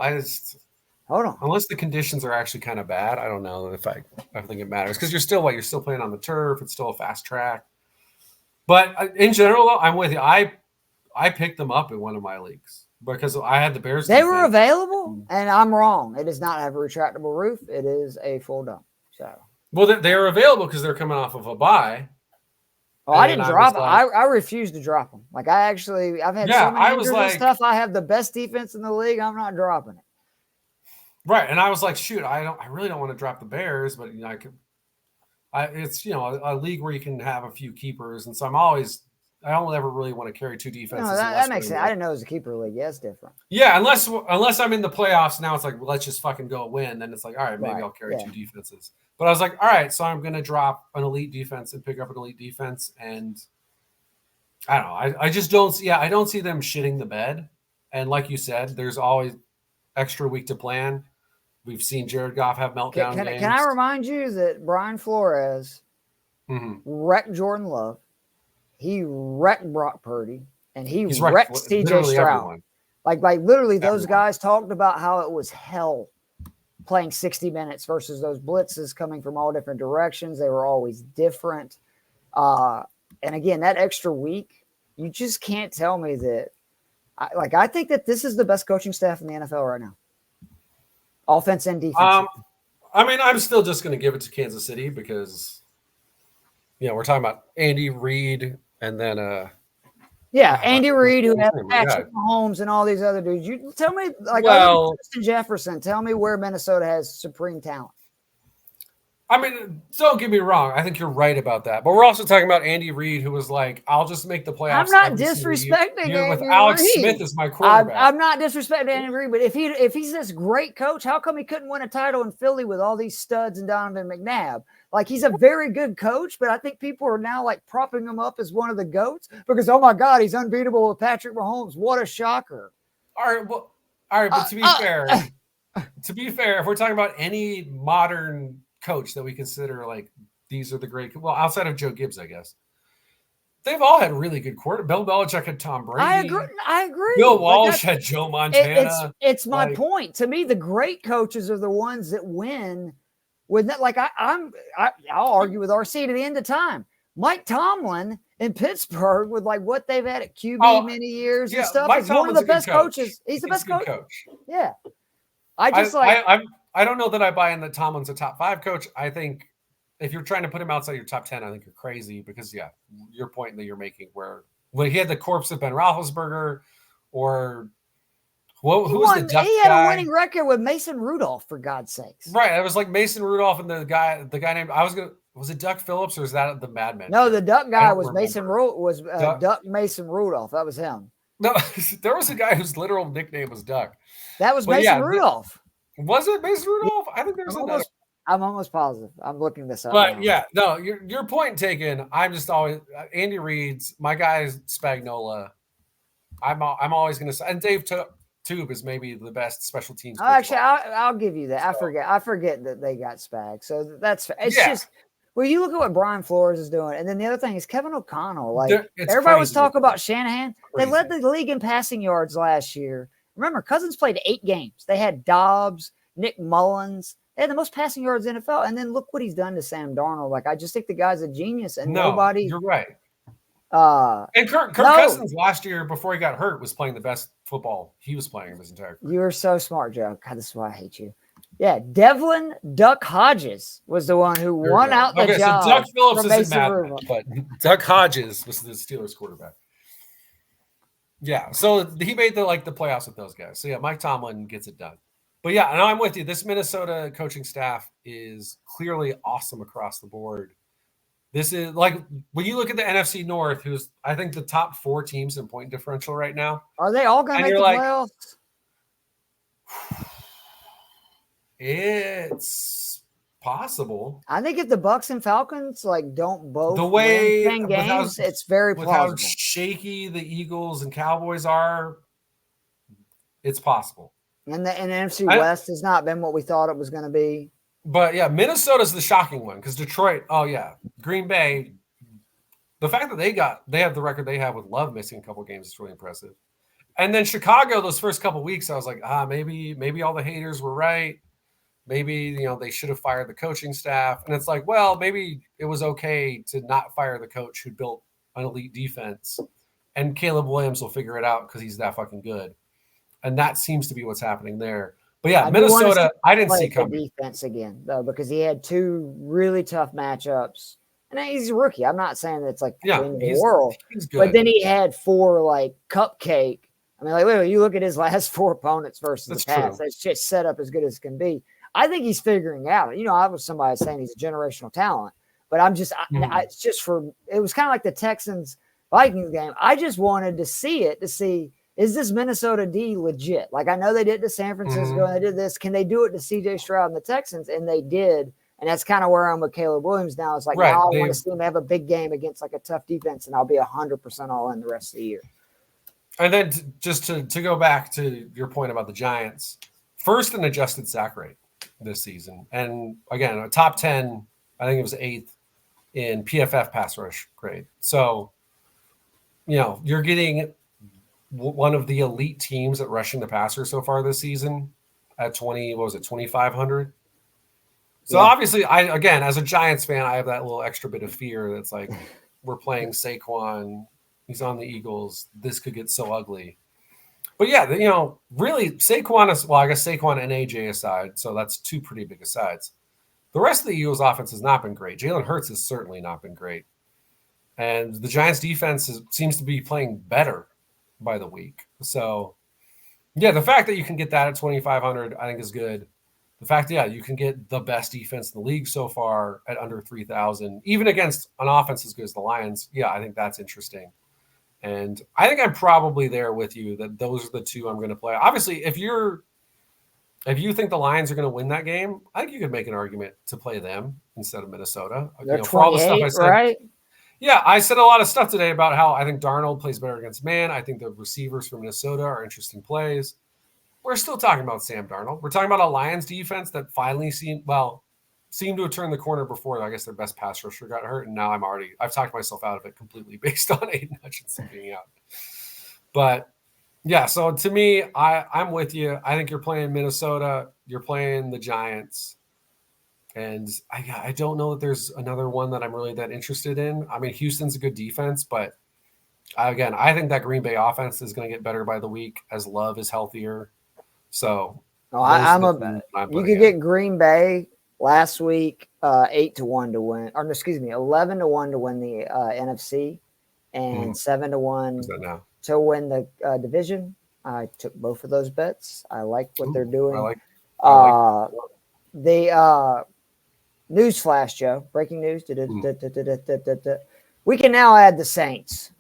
Hold on. Unless the conditions are actually kind of bad, I don't know if I think it matters because you're still playing on the turf. It's still a fast track. But in general, though, I'm with you. I picked them up in one of my leagues because I had the Bears. They were available, and I'm wrong. It does not have a retractable roof. It is a full dome. So, well, they are available because they're coming off of a bye. Oh, I didn't drop them. I refused to drop them. Like I've had so many injuries and stuff. I have the best defense in the league. I'm not dropping it. Right, and I was like, shoot, I really don't want to drop the Bears, but it's a league where you can have a few keepers, and so I don't ever really want to carry 2 defenses. No, that makes sense. I didn't know it was a keeper league. Yeah, it's different. Yeah, unless I'm in the playoffs now, it's like, well, let's just fucking go win. Then it's like, all right, maybe I'll carry 2 defenses. But I was like, all right, so I'm going to drop an elite defense and pick up an elite defense, and I don't know. I just don't see. Yeah, I don't see them shitting the bed. And like you said, there's always extra week to plan. We've seen Jared Goff have meltdown games. Can I remind you that Brian Flores wrecked Jordan Love? He wrecked Brock Purdy, and he wrecked C.J. Stroud. Like literally, those guys talked about how it was hell playing 60 minutes versus those blitzes coming from all different directions. They were always different. And again, that extra week, You just can't tell me that. I think that this is the best coaching staff in the NFL right now. Offense and defense. I mean, I'm still just going to give it to Kansas City because, we're talking about Andy Reid and then Andy Reid, who had Patrick Mahomes and all these other dudes. You tell me, Justin Jefferson, tell me where Minnesota has supreme talent. I mean, don't get me wrong. I think you're right about that. But we're also talking about Andy Reid, who was like, I'll just make the playoffs. I'm not disrespecting Andy with Alex Smith as my quarterback. I'm not disrespecting Andy Reid, but if he's this great coach, how come he couldn't win a title in Philly with all these studs and Donovan McNabb? Like, he's a very good coach, but I think people are now like propping him up as one of the GOATs because, oh my God, he's unbeatable with Patrick Mahomes. What a shocker. All right, but to be fair, if we're talking about any modern coach that we consider like these are the great, well, outside of Joe Gibbs, I guess they've all had really good quarter. Bill Belichick had Tom Brady. I agree. Bill Walsh had Joe Montana. It's my point. To me, the great coaches are the ones that win with that. Like I'll argue with RC to the end of time. Mike Tomlin in Pittsburgh with like what they've had at QB many years and stuff. He's one of the best coaches. He's the best coach. Yeah. I don't know that I buy in that Tomlin's a top 5 coach. I think if you're trying to put him outside your top 10, I think you're crazy because, your point that you're making where he had the corpse of Ben Roethlisberger or who was the Duck guy? He had a winning record with Mason Rudolph, for God's sakes. Right. It was like Mason Rudolph and the guy named was it Duck Phillips or is that the Madman? No, the Duck guy was Duck Mason Rudolph. That was him. No, there was a guy whose literal nickname was Duck. That was Mason Rudolph. Was it Mason Rudolph? I think there's another. I'm almost positive. I'm looking this up. But your point taken. I'm just always Andy Reid's my guy's Spagnuolo. I'm always going to say, and Dave Tube is maybe the best special teams. Actually, I'll give you that. I forget that they got Spag. So that's just. Well, you look at what Brian Flores is doing, and then the other thing is Kevin O'Connell. Like everybody was talking about Shanahan. They led the league in passing yards last year. Remember, Cousins played 8 games. They had Dobbs, Nick Mullins. They had the most passing yards in the NFL. And then look what he's done to Sam Darnold. Like, I just think the guy's a genius. And nobody. You're right. And Kirk Cousins last year, before he got hurt, was playing the best football he was playing his entire career. You're so smart, Joe. God, this is why I hate you. Yeah, Devlin Duck Hodges was the one who won out the job. So Duck Phillips isn't mad, but Duck Hodges was the Steelers quarterback. Yeah, so he made the playoffs with those guys. So Mike Tomlin gets it done. But and I'm with you. This Minnesota coaching staff is clearly awesome across the board. This is like when you look at the NFC North, who's I think the top 4 teams in point differential right now. Are they all going to make the playoffs? It's possible. I think if the Bucs and Falcons don't both win 10 games, it's very plausible. With how shaky the Eagles and Cowboys are, it's possible. And the NFC West has not been what we thought it was going to be. But Minnesota's the shocking one because Detroit. Green Bay. The fact that they have the record they have with Love missing a couple games is really impressive. And then Chicago, those first couple weeks, I was like, maybe all the haters were right. Maybe, they should have fired the coaching staff. And it's like, well, maybe it was okay to not fire the coach who built an elite defense. And Caleb Williams will figure it out because he's that fucking good. And that seems to be what's happening there. But Minnesota, I didn't see coming. Defense again, though, because he had 2 really tough matchups. And he's a rookie. I'm not saying that it's the end of the world. He's good. But then he had 4 cupcake. I mean, literally, you look at his last 4 opponents versus the past. It's just set up as good as can be. I think he's figuring out. I was somebody saying he's a generational talent, but I'm just, it's just it was kind of like the Texans Vikings game. I just wanted to see it to see, is this Minnesota D legit? Like, I know they did it to San Francisco and they did this. Can they do it to CJ Stroud and the Texans? And they did. And that's kind of where I'm with Caleb Williams now. It's like, now I want to see him have a big game against a tough defense, and I'll be 100% all in the rest of the year. And then just to go back to your point about the Giants, first in adjusted sack rate this season. And again, a top 10, I think it was 8th in PFF pass rush grade. So, you're getting one of the elite teams at rushing the passer so far this season at 2,500. So obviously, as a Giants fan, I have that little extra bit of fear that's like we're playing Saquon, He's on the Eagles. This could get so ugly. But yeah, really Saquon is, well, I guess Saquon and AJ aside, so that's two pretty big asides. The rest of the Eagles offense has not been great. Jalen Hurts has certainly not been great. And the Giants defense seems to be playing better by the week. So yeah, the fact that you can get that at 2,500, I think is good. The fact that, you can get the best defense in the league so far at under 3,000, even against an offense as good as the Lions. Yeah, I think that's interesting. And I think I'm probably there with you that those are the two I'm going to play. Obviously, if you think the Lions are going to win that game, I think you could make an argument to play them instead of Minnesota. They're 28, for all the stuff I said, right? Yeah, I said a lot of stuff today about how I think Darnold plays better against man. I think the receivers from Minnesota are interesting plays. We're still talking about Sam Darnold. We're talking about a Lions defense that finally seemed to have turned the corner before. I guess their best pass rusher got hurt, and now I've talked myself out of it completely based on Aiden Hutchinson being out. But yeah, so to me, I'm with you. I think you're playing Minnesota. You're playing the Giants. And I don't know that there's another one that I'm really that interested in. I mean, Houston's a good defense, but again, I think that Green Bay offense is going to get better by the week as Love is healthier. So you could get Green Bay last week 8-1 to win, or excuse me, 11-1 to win the NFC, and 7-1 to win the division. I took both of those bets. I like what they're doing. The newsflash, Joe. Breaking news. We can now add the Saints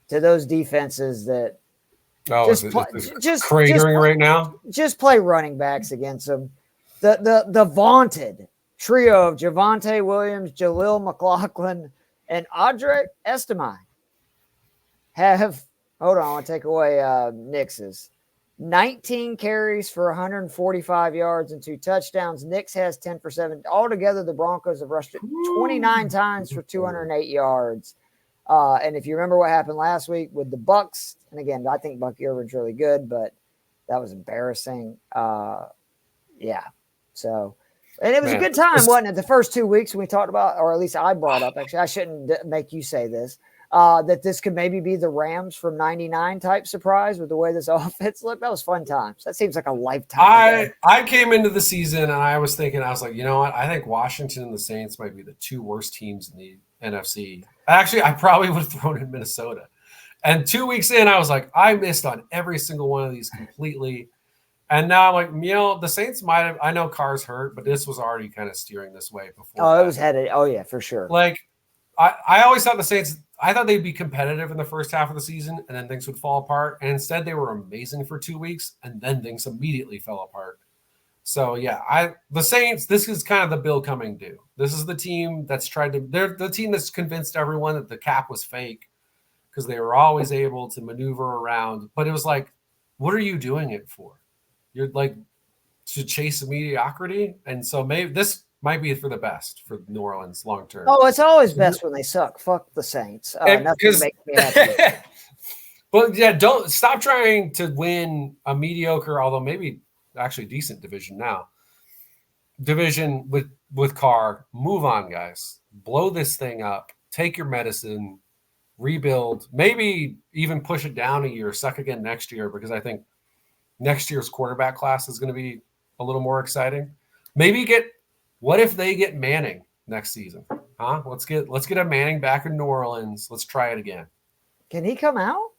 to those defenses that just cratering right now. Just play running backs against them. The vaunted trio of Javonte Williams, Jaleel McLaughlin, and Audrey Estime have. Hold on, I want to take away Knicks's. 19 carries for 145 yards and 2 touchdowns. Knicks has 10 for 7. Altogether, the Broncos have rushed it 29 times for 208 yards. And if you remember what happened last week with the Bucks, and again, I think Bucky Irvin's really good, but that was embarrassing. Yeah. So, and it was a good time, wasn't it? The first 2 weeks when we talked about, or at least I brought up, actually, I shouldn't make you say this, that this could maybe be the Rams from 99 type surprise with the way this offense looked. That was fun times. That seems like a lifetime. I came into the season and I was thinking, I was like, you know what? I think Washington and the Saints might be the 2 worst teams in the NFC. Actually, I probably would have thrown in Minnesota. And 2 weeks in, I was like, I missed on every single one of these completely. And now I'm like, the Saints might have. I know Carr's hurt, but this was already kind of steering this way before. Oh, it was headed. Oh, yeah, for sure. Like, I always thought the Saints, I thought they'd be competitive in the first half of the season, and then things would fall apart. And instead, they were amazing for 2 weeks, and then things immediately fell apart. So, yeah, the Saints, this is kind of the Bill Cumming do. This is the team that's they're the team that's convinced everyone that the cap was fake because they were always able to maneuver around. But it was like, what are you doing it for? You're like to chase mediocrity. And so maybe this might be for the best for New Orleans long term. Oh, it's always best when they suck. Fuck the Saints. Nothing makes me happy. But yeah, don't stop trying to win a mediocre, although maybe actually decent division now. Division with Carr. Move on, guys. Blow this thing up. Take your medicine. Rebuild. Maybe even push it down a year. Suck again next year because I think next year's quarterback class is going to be a little more exciting. Maybe what if they get Manning next season? Huh? Let's get a Manning back in New Orleans. Let's try it again. Can he come out?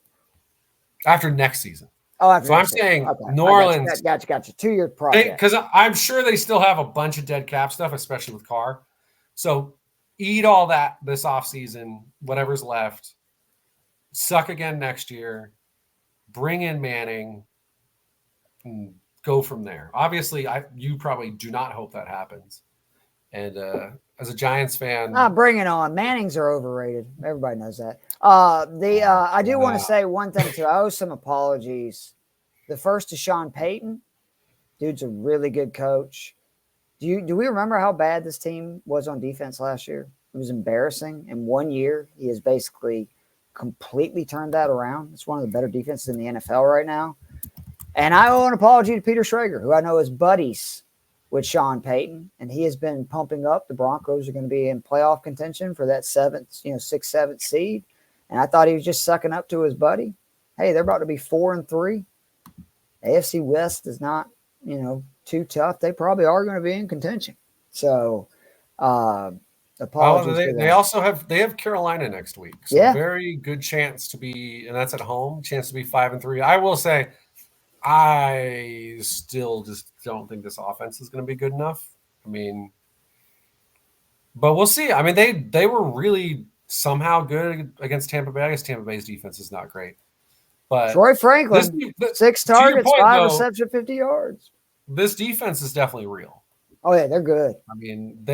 After next season. Oh, after so I'm saying New Orleans. Gotcha. 2-year project. Because I'm sure they still have a bunch of dead cap stuff, especially with Carr. So eat all that this offseason, whatever's left. Suck again next year. Bring in Manning. And go from there. Obviously, you probably do not hope that happens. And as a Giants fan, bring it on. Mannings are overrated. Everybody knows that. I do want to say one thing too. I owe some apologies. The first to Sean Payton. Dude's a really good coach. Do we remember how bad this team was on defense last year? It was embarrassing. In 1 year, he has basically completely turned that around. It's one of the better defenses in the NFL right now. And I owe an apology to Peter Schrager, who I know is buddies with Sean Payton, and he has been pumping up. The Broncos are going to be in playoff contention for that 6th, 7th seed. And I thought he was just sucking up to his buddy. Hey, they're about to be 4-3. AFC West is not, too tough. They probably are going to be in contention. So, apologies. They also have Carolina next week. So very good chance to be, and that's at home, chance to be 5-3. I will say, I still just don't think this offense is going to be good enough. I mean, but we'll see. I mean, they were really somehow good against Tampa Bay. I guess Tampa Bay's defense is not great. But Troy Franklin, 6 targets, 5 reception, 50 yards. This defense is definitely real. Oh, yeah, they're good. I mean,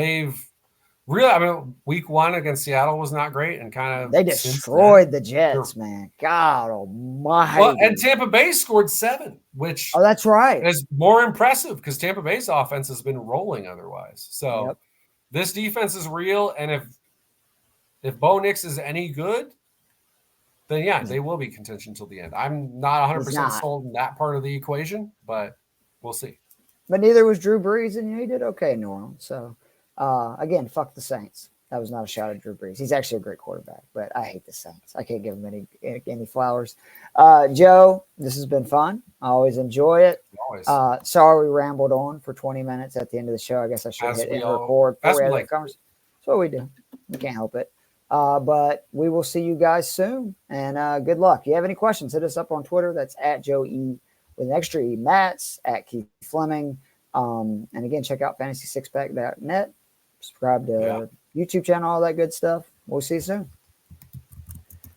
week 1 against Seattle was not great, and kind of they destroyed the Jets, man. God almighty. Well, and Tampa Bay scored 7, which that's right, is more impressive because Tampa Bay's offense has been rolling otherwise. So this defense is real, and if Bo Nix is any good, then they will be contention till the end. I'm not 100% sold in that part of the equation, but we'll see. But neither was Drew Brees, and he did okay in New Orleans. So, again, fuck the Saints. That was not a shot at Drew Brees. He's actually a great quarterback, but I hate the Saints. I can't give him any flowers. Joe, this has been fun. I always enjoy it. Always. Sorry we rambled on for 20 minutes at the end of the show. I guess I should hit record before we had that conversation. That's what we do. We can't help it. But we will see you guys soon, and good luck. If you have any questions, hit us up on Twitter. That's at Joe E with an extra E, Matz, at Keith Flemming. And again, check out fantasy6pack.net. Subscribe to YouTube channel, all that good stuff. We'll see you soon.